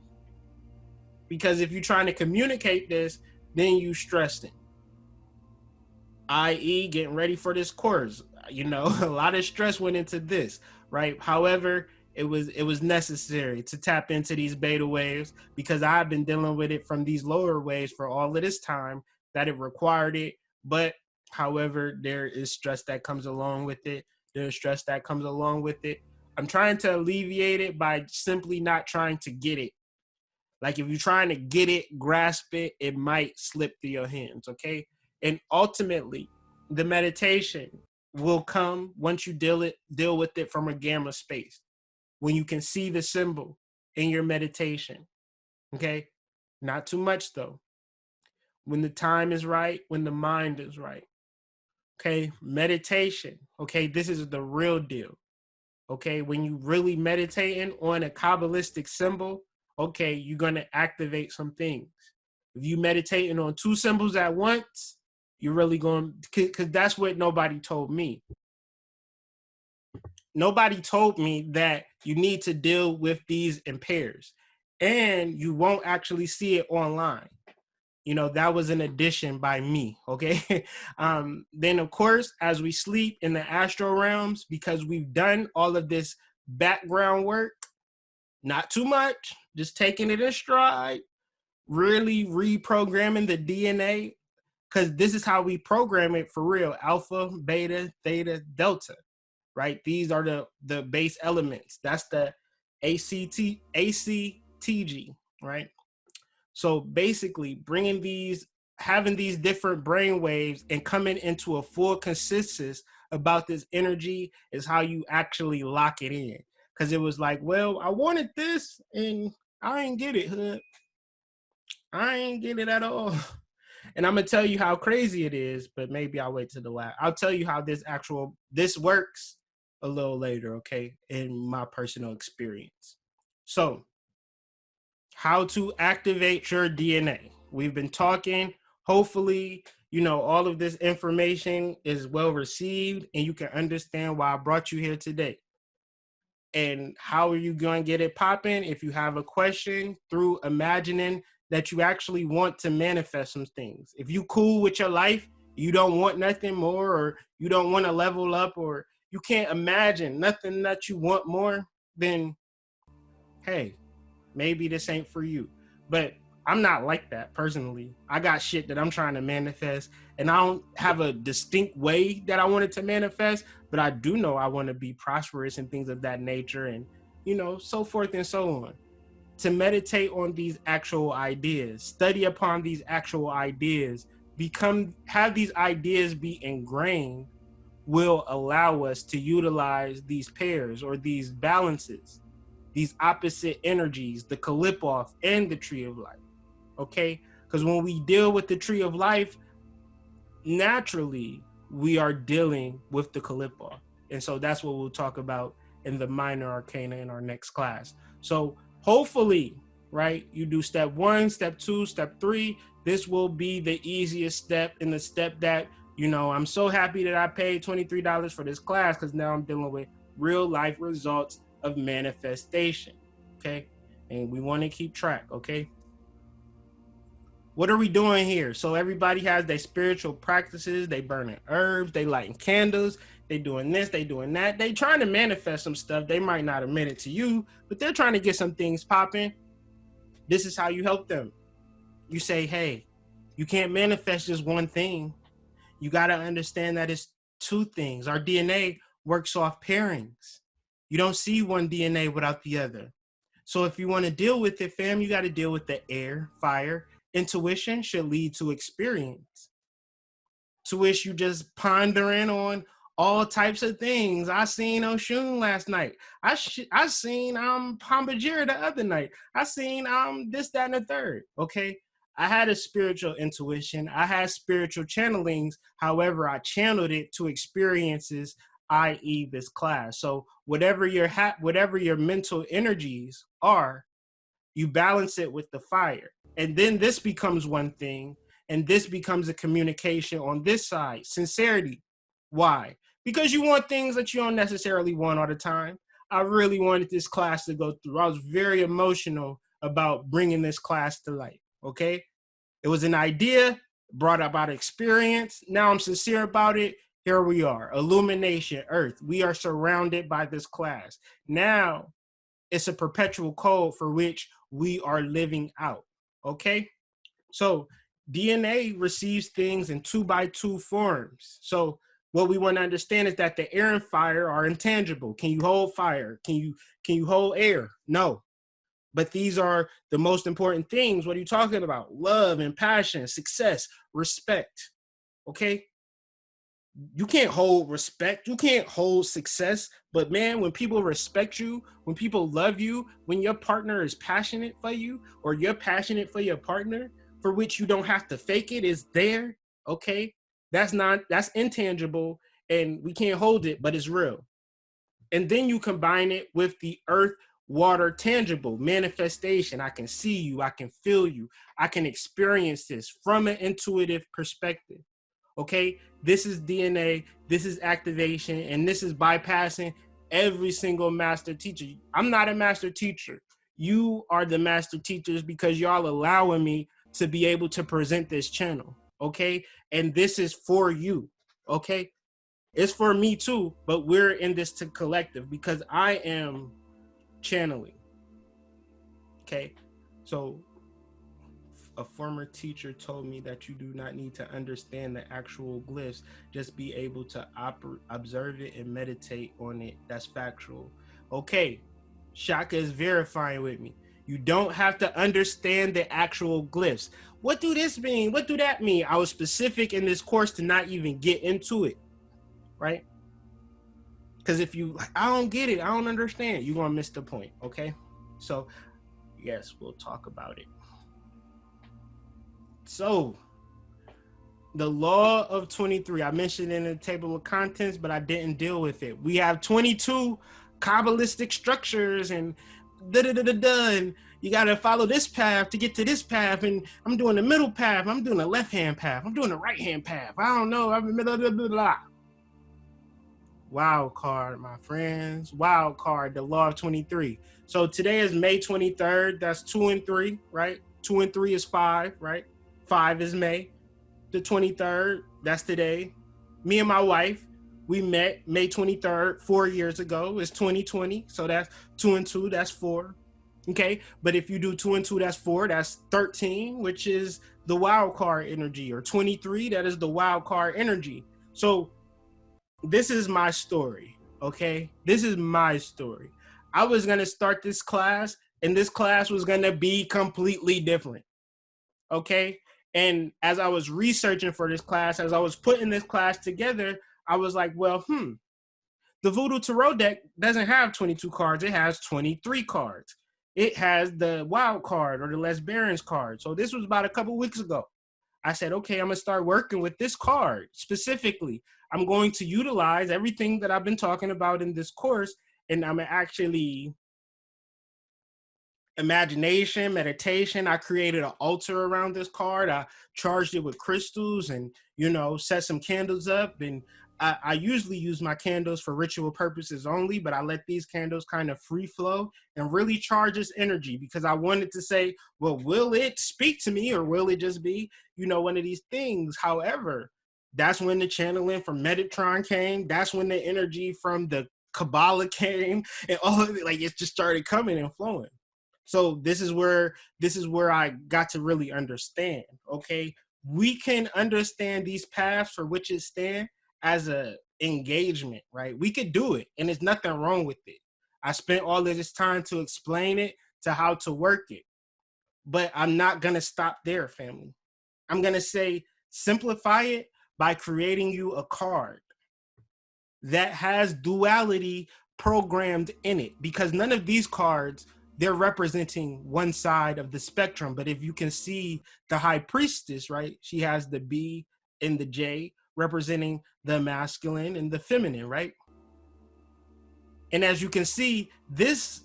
Because if you're trying to communicate this, then you stressing. I.e. getting ready for this course. You know, a lot of stress went into this, right? However, it was necessary to tap into these beta waves, because I've been dealing with it from these lower waves for all of this time, that it required it. But however, there is stress that comes along with it. There's stress that comes along with it. I'm trying to alleviate it by simply not trying to get it. Like, if you're trying to get it, grasp it, it might slip through your hands, okay? And ultimately, the meditation will come once you deal with it from a gamma space, when you can see the symbol in your meditation, okay? Not too much, though. When the time is right, when the mind is right, okay? Meditation, okay? This is the real deal, okay? When you really meditating on a Kabbalistic symbol, okay, you're going to activate some things. If you meditating on two symbols at once, you're really going, because that's what nobody told me. Nobody told me that you need to deal with these in pairs, and you won't actually see it online. You know, that was an addition by me, okay? Then, of course, as we sleep in the astral realms, because we've done all of this background work, not too much, just taking it in stride, really reprogramming the DNA, because this is how we program it for real: alpha, beta, theta, delta, right? These are the base elements. That's the ACTG, right? So basically having these different brain waves and coming into a full consensus about this energy is how you actually lock it in. Because it was like, well, I wanted this and I ain't get it, hood. I ain't get it at all. And I'm gonna tell you how crazy it is, but maybe I'll wait to the last. I'll tell you how this works a little later, okay, in my personal experience. So, how to activate your DNA. We've been talking. Hopefully, you know, all of this information is well received and you can understand why I brought you here today. And how are you going to get it popping? If you have a question, through imagining that you actually want to manifest some things. If you cool with your life, you don't want nothing more, or you don't want to level up, or you can't imagine nothing that you want more, then hey, maybe this ain't for you. But I'm not like that personally. I got shit that I'm trying to manifest, and I don't have a distinct way that I want it to manifest, but I do know I want to be prosperous and things of that nature, and, you know, so forth and so on. To meditate on these actual ideas, study upon these actual ideas, have these ideas be ingrained, will allow us to utilize these pairs or these balances, these opposite energies, the Kalipoff and the Tree of Life, okay? Because when we deal with the Tree of Life, naturally, we are dealing with the Kalipoff. And so that's what we'll talk about in the minor arcana in our next class. So hopefully, right, you do step 1, step 2, step 3. This will be the easiest step, and the step that You know, I'm so happy that I paid $23 for this class because now I'm dealing with real life results of manifestation. Okay. And we want to keep track. Okay. What are we doing here? So everybody has their spiritual practices. They burning herbs. They lighting candles. They doing this. They doing that. They trying to manifest some stuff. They might not admit it to you, but they're trying to get some things popping. This is how you help them. You say, hey, you can't manifest just one thing. You got to understand that it's two things. Our DNA works off pairings. You don't see one DNA without the other. So if you want to deal with it, fam, you got to deal with the air, fire. Intuition should lead to experience, to which you just pondering on all types of things. I seen Oshun last night. I seen Pambajira the other night. I seen this, that, and the third. Okay. I had a spiritual intuition. I had spiritual channelings. However, I channeled it to experiences, i.e. this class. So whatever your mental energies are, you balance it with the fire. And then this becomes one thing, and this becomes a communication on this side. Sincerity. Why? Because you want things that you don't necessarily want all the time. I really wanted this class to go through. I was very emotional about bringing this class to light. Okay. It was an idea brought about experience. Now I'm sincere about it. Here we are. Illumination, Earth. We are surrounded by this class. Now it's a perpetual code for which we are living out. Okay. So DNA receives things in 2x2 forms. So what we want to understand is that the air and fire are intangible. Can you hold fire? Can you hold air? No. But these are the most important things. What are you talking about? Love and passion, success, respect. Okay. You can't hold respect. You can't hold success. But man, when people respect you, when people love you, when your partner is passionate for you, or you're passionate for your partner, for which you don't have to fake it, is there. Okay. That's intangible and we can't hold it, but it's real. And then you combine it with the earth, water, tangible manifestation. I can see you. I can feel you. I can experience this from an intuitive perspective. Okay, this is DNA, this is activation, and this is bypassing every single master teacher. I'm not a master teacher. You are the master teachers because y'all allowing me to be able to present this channel. Okay, and this is for you. Okay, it's for me too, but we're in this to collective because I am channeling. Okay, so a former teacher told me that you do not need to understand the actual glyphs, just be able to observe it and meditate on it. That's factual. Okay, Shaka is verifying with me. You don't have to understand the actual glyphs. What do this mean? What do that mean? I was specific in this course to not even get into it, right? Because if you, I don't get it, I don't understand, you're gonna miss the point, okay? So yes, we'll talk about it. So the law of 23, I mentioned in the table of contents, but I didn't deal with it. We have 22 Kabbalistic structures and and you got to follow this path to get to this path. And I'm doing the middle path. I'm doing the left-hand path. I'm doing the right-hand path. I don't know. Wild card, my friends. Wild card, the law of 23. So today is May 23rd. That's 2 and 3, right? 2 and 3 is 5, right? 5 is May. The 23rd, that's today. Me and my wife, we met May 23rd, 4 years ago. It's 2020. So that's 2 and 2, that's 4. Okay. But if you do 2 and 2, that's 4, that's 13, which is the wild card energy, or 23, that is the wild card energy. So this is my story. Okay. This is my story. I was going to start this class and this class was going to be completely different. Okay. And as I was researching for this class, as I was putting this class together, I was like, well, the Voodoo Tarot deck doesn't have 22 cards. It has 23 cards. It has the wild card or the Les Barons card. So this was about a couple weeks ago. I said, okay, I'm going to start working with this card specifically. I'm going to utilize everything that I've been talking about in this course, and I'm going to actually imagination, meditation. I created an altar around this card. I charged it with crystals and, you know, set some candles up. And I usually use my candles for ritual purposes only, but I let these candles kind of free flow and really charge this energy, because I wanted to say, well, will it speak to me or will it just be, you know, one of these things? However, that's when the channeling from Metatron came. That's when the energy from the Kabbalah came, and all of it, like, it just started coming and flowing. So this is where I got to really understand. Okay, we can understand these paths for which it stand as a engagement, right? We could do it, and there's nothing wrong with it. I spent all of this time to explain it, to how to work it, but I'm not gonna stop there, family. I'm gonna say simplify it by creating you a card that has duality programmed in it, because none of these cards, they're representing one side of the spectrum. But if you can see the high priestess, right, she has the B and the J representing the masculine and the feminine, right? And as you can see, this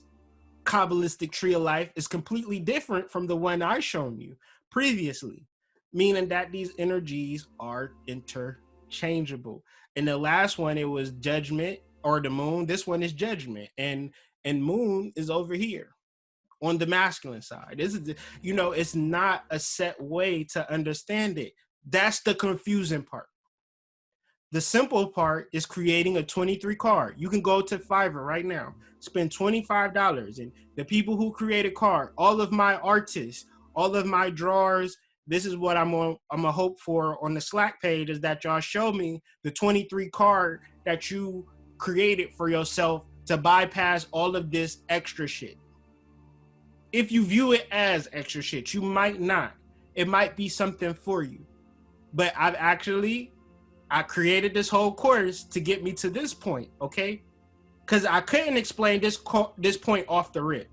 Kabbalistic tree of life is completely different from the one I shown you previously, meaning that these energies are interchangeable. In the last one, it was judgment, or the moon. This one is judgment, and moon is over here on the masculine side. This is, you know, it's not a set way to understand it. That's the confusing part. The simple part is creating a 23 card. You can go to Fiverr right now, spend $25, and the people who create a card, all of my artists, all of my drawers, this is what I'm gonna hope for on the Slack page, is that y'all show me the 23 card that you created for yourself to bypass all of this extra shit. If you view it as extra shit, you might not. It might be something for you. But I created this whole course to get me to this point, okay? Because I couldn't explain this point off the rip.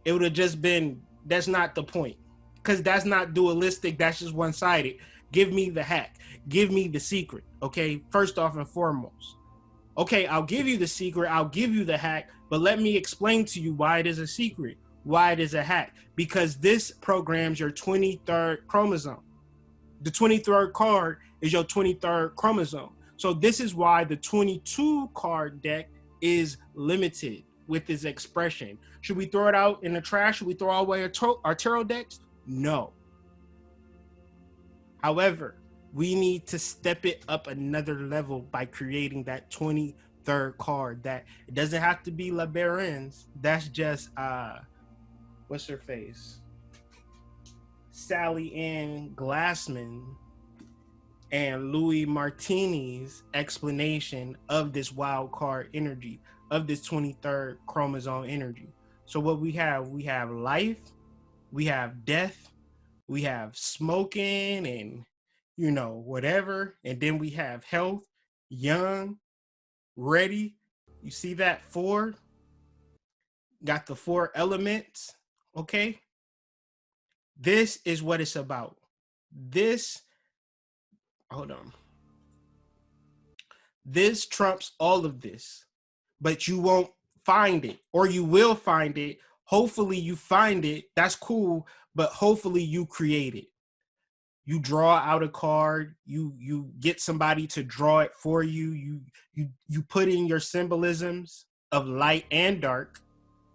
It would have just been, that's not the point. Because that's not dualistic, that's just one-sided. Give me the hack. Give me the secret, okay? First off and foremost. Okay, I'll give you the secret, I'll give you the hack, but let me explain to you why it is a secret, why it is a hack. Because this programs your 23rd chromosome. The 23rd card is your 23rd chromosome. So this is why the 22 card deck is limited with its expression. Should we throw it out in the trash? Should we throw away our tarot decks? No. However, we need to step it up another level by creating that 23rd card. That it doesn't have to be La Baron's. That's just what's her face? Sally Ann Glassman and Louis Martini's explanation of this wild card energy, of this 23rd chromosome energy. So what we have life, we have death, we have smoking and, you know, whatever. And then we have health, young, ready. You see that 4? Got the 4 elements, okay? This is what it's about. Hold on. This trumps all of this, but you won't find it, or you will find it. Hopefully you find it. That's cool, but hopefully you create it. You draw out a card, you get somebody to draw it for you. You put in your symbolisms of light and dark.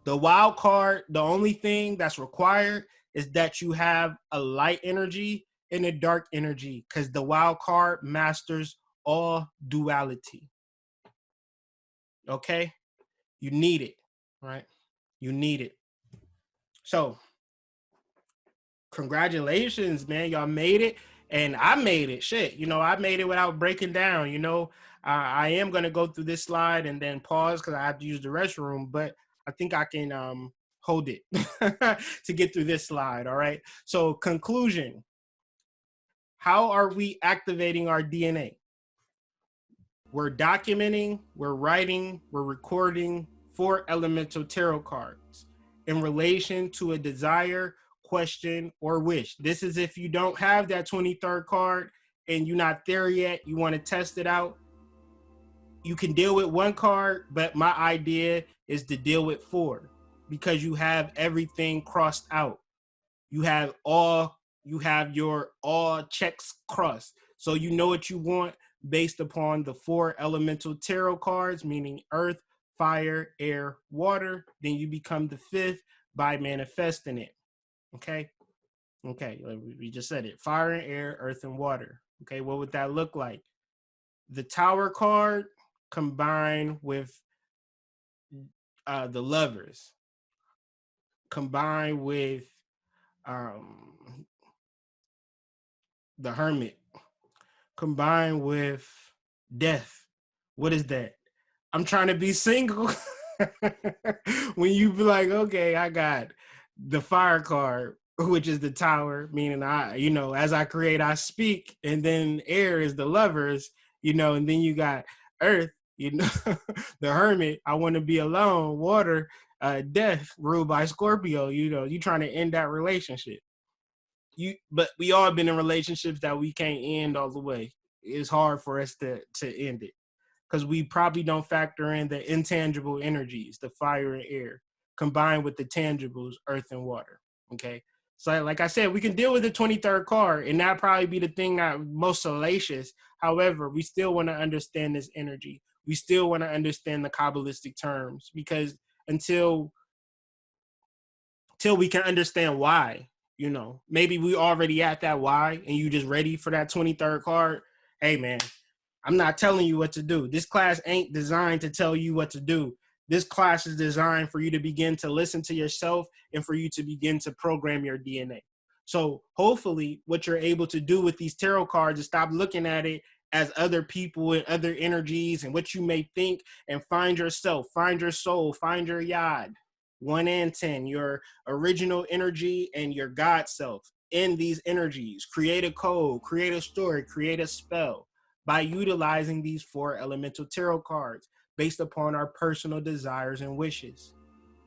The wild card, the only thing that's required is that you have a light energy and a dark energy, because the wild card masters all duality. Okay? You need it, right? You need it. So, congratulations, man. Y'all made it. And I made it. Shit. You know, I made it without breaking down. You know, I am going to go through this slide and then pause because I have to use the restroom. But I think I can hold it to get through this slide. All right. So, conclusion. How are we activating our DNA? We're documenting, we're writing, we're recording 4 elemental tarot cards in relation to a desire, question, or wish. This is if you don't have that 23rd card and you're not there yet, you want to test it out. You can deal with 1 card, but my idea is to deal with 4. because you have everything crossed out. You have your all checks crossed. So you know what you want based upon the 4 elemental tarot cards, meaning earth, fire, air, water. Then you become the 5th by manifesting it. Okay. Okay. We just said it. Fire and air, earth and water. Okay. What would that look like? The Tower card combined with the Lovers, combined with um, the Hermit, combined with Death. What is that? I'm trying to be single. When you be like, okay, I got the Fire card, which is the Tower, meaning as I create, I speak, and then air is the Lovers, and then you got earth, the Hermit, I want to be alone, water, death, ruled by Scorpio, you trying to end that relationship. But we all been in relationships that we can't end all the way. It's hard for us to end it, because we probably don't factor in the intangible energies, the fire and air, combined with the tangibles, earth and water. Okay. So like I said, we can deal with the 23rd card, and that probably be the thing that most salacious. However, we still want to understand this energy. We still want to understand the Kabbalistic terms, because until we can understand why, maybe we already at that why, and you just ready for that 23rd card. Hey man, I'm not telling you what to do. This class ain't designed to tell you what to do. This class is designed for you to begin to listen to yourself and for you to begin to program your DNA. So hopefully what you're able to do with these tarot cards is stop looking at it as other people and other energies and what you may think, and find yourself, find your soul, find your yad, 1 and 10, your original energy and your God self in these energies. Create a code, create a story, create a spell by utilizing these 4 elemental tarot cards based upon our personal desires and wishes.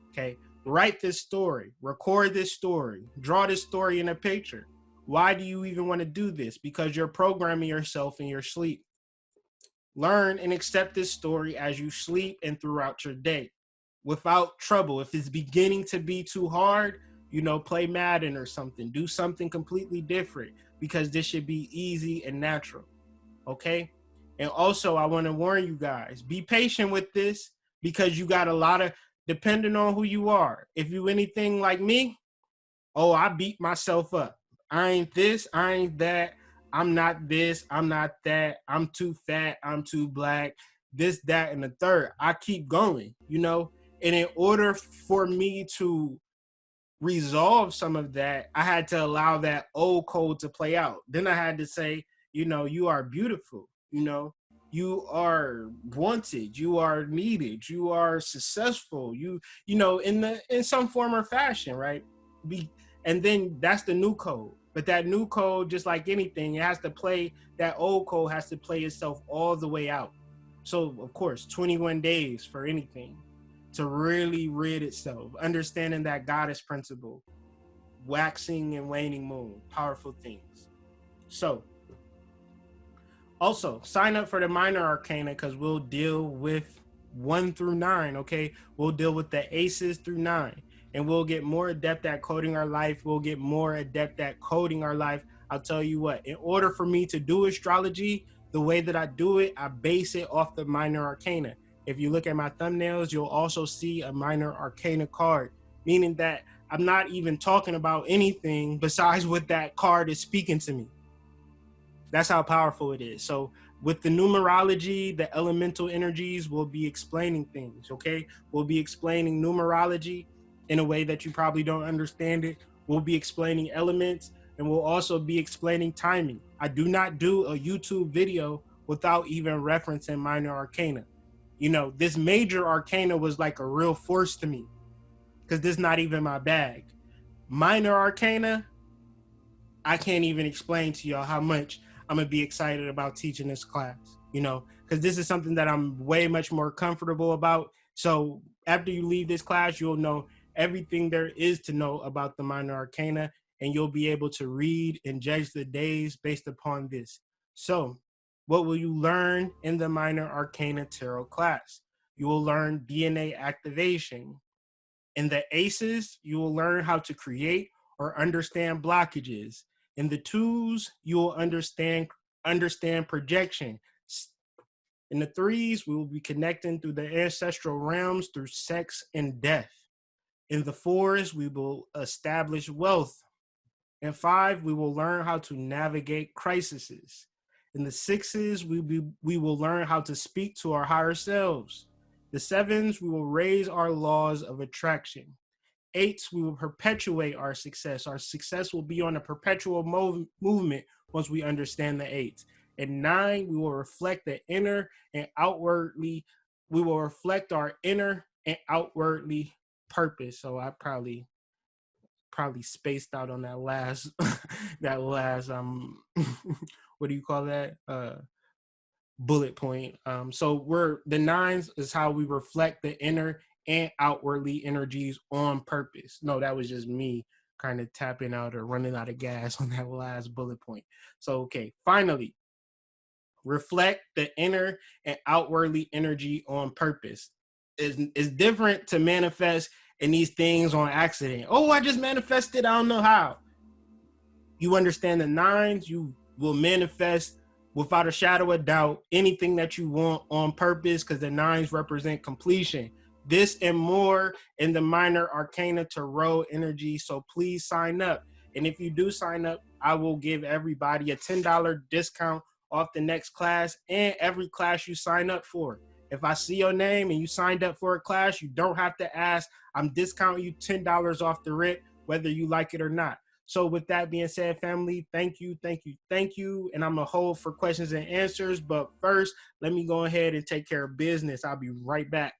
Okay, write this story, record this story, draw this story in a picture. Why do you even want to do this? Because you're programming yourself in your sleep. Learn and accept this story as you sleep and throughout your day without trouble. If it's beginning to be too hard, play Madden or something. Do something completely different, because this should be easy and natural. Okay. And also, I want to warn you guys, be patient with this, because you got a lot of, depending on who you are. If you anything like me, I beat myself up. I ain't this, I ain't that. I'm not this, I'm not that. I'm too fat, I'm too black, this, that, and the third. I keep going, And in order for me to resolve some of that, I had to allow that old code to play out. Then I had to say, you are beautiful, you are wanted, you are needed, you are successful, in some form or fashion, right? And then that's the new code. But that new code, just like anything, it has to play, that old code has to play itself all the way out. So of course, 21 days for anything to really rid itself, understanding that goddess principle, waxing and waning moon, powerful things. So also sign up for the minor arcana, because we'll deal with 1 through 9. Okay, we'll deal with the aces through 9, and we'll get more adept at coding our life. We'll get more adept at coding our life. I'll tell you what, in order for me to do astrology the way that I do it, I base it off the minor arcana. If you look at my thumbnails, you'll also see a minor arcana card, meaning that I'm not even talking about anything besides what that card is speaking to me. That's how powerful it is. So with the numerology, the elemental energies will be explaining things, okay? We'll be explaining numerology in a way that you probably don't understand it. We'll be explaining elements, and we'll also be explaining timing. I do not do a YouTube video without even referencing minor arcana. This major arcana was like a real force to me, because this is not even my bag. Minor arcana, I can't even explain to y'all how much I'm gonna be excited about teaching this class, because this is something that I'm way much more comfortable about. So after you leave this class, you'll know everything there is to know about the minor arcana, and you'll be able to read and judge the days based upon this. So what will you learn in the minor arcana tarot class? You will learn DNA activation, In the aces, you will learn how to create or understand blockages. In the twos, you will understand projection. In the threes, we will be connecting through the ancestral realms through sex and death. In the fours, we will establish wealth. In five, we will learn how to navigate crises. In the sixes, we will learn how to speak to our higher selves. The sevens, we will raise our laws of attraction. Eights, we will perpetuate our success. Our success will be on a perpetual movement once we understand the eights. And nine, we will reflect the inner and outwardly, we will reflect our inner and outwardly purpose. So I probably spaced out on that last what do you call that? Bullet point. So the nines is how we reflect the inner and outwardly energies on purpose. No, that was just me kind of tapping out or running out of gas on that last bullet point. So, okay, finally, reflect the inner and outwardly energy on purpose. It's different to manifest in these things on accident. Oh, I just manifested, I don't know how. You understand the nines, you will manifest without a shadow of doubt anything that you want on purpose, because the nines represent completion. This and more in the minor arcana tarot energy. So please sign up. And if you do sign up, I will give everybody a $10 discount off the next class and every class you sign up for. If I see your name and you signed up for a class, you don't have to ask. I'm discounting you $10 off the rip, whether you like it or not. So with that being said, family, thank you. And I'm going to hold for questions and answers. But first, let me go ahead and take care of business. I'll be right back.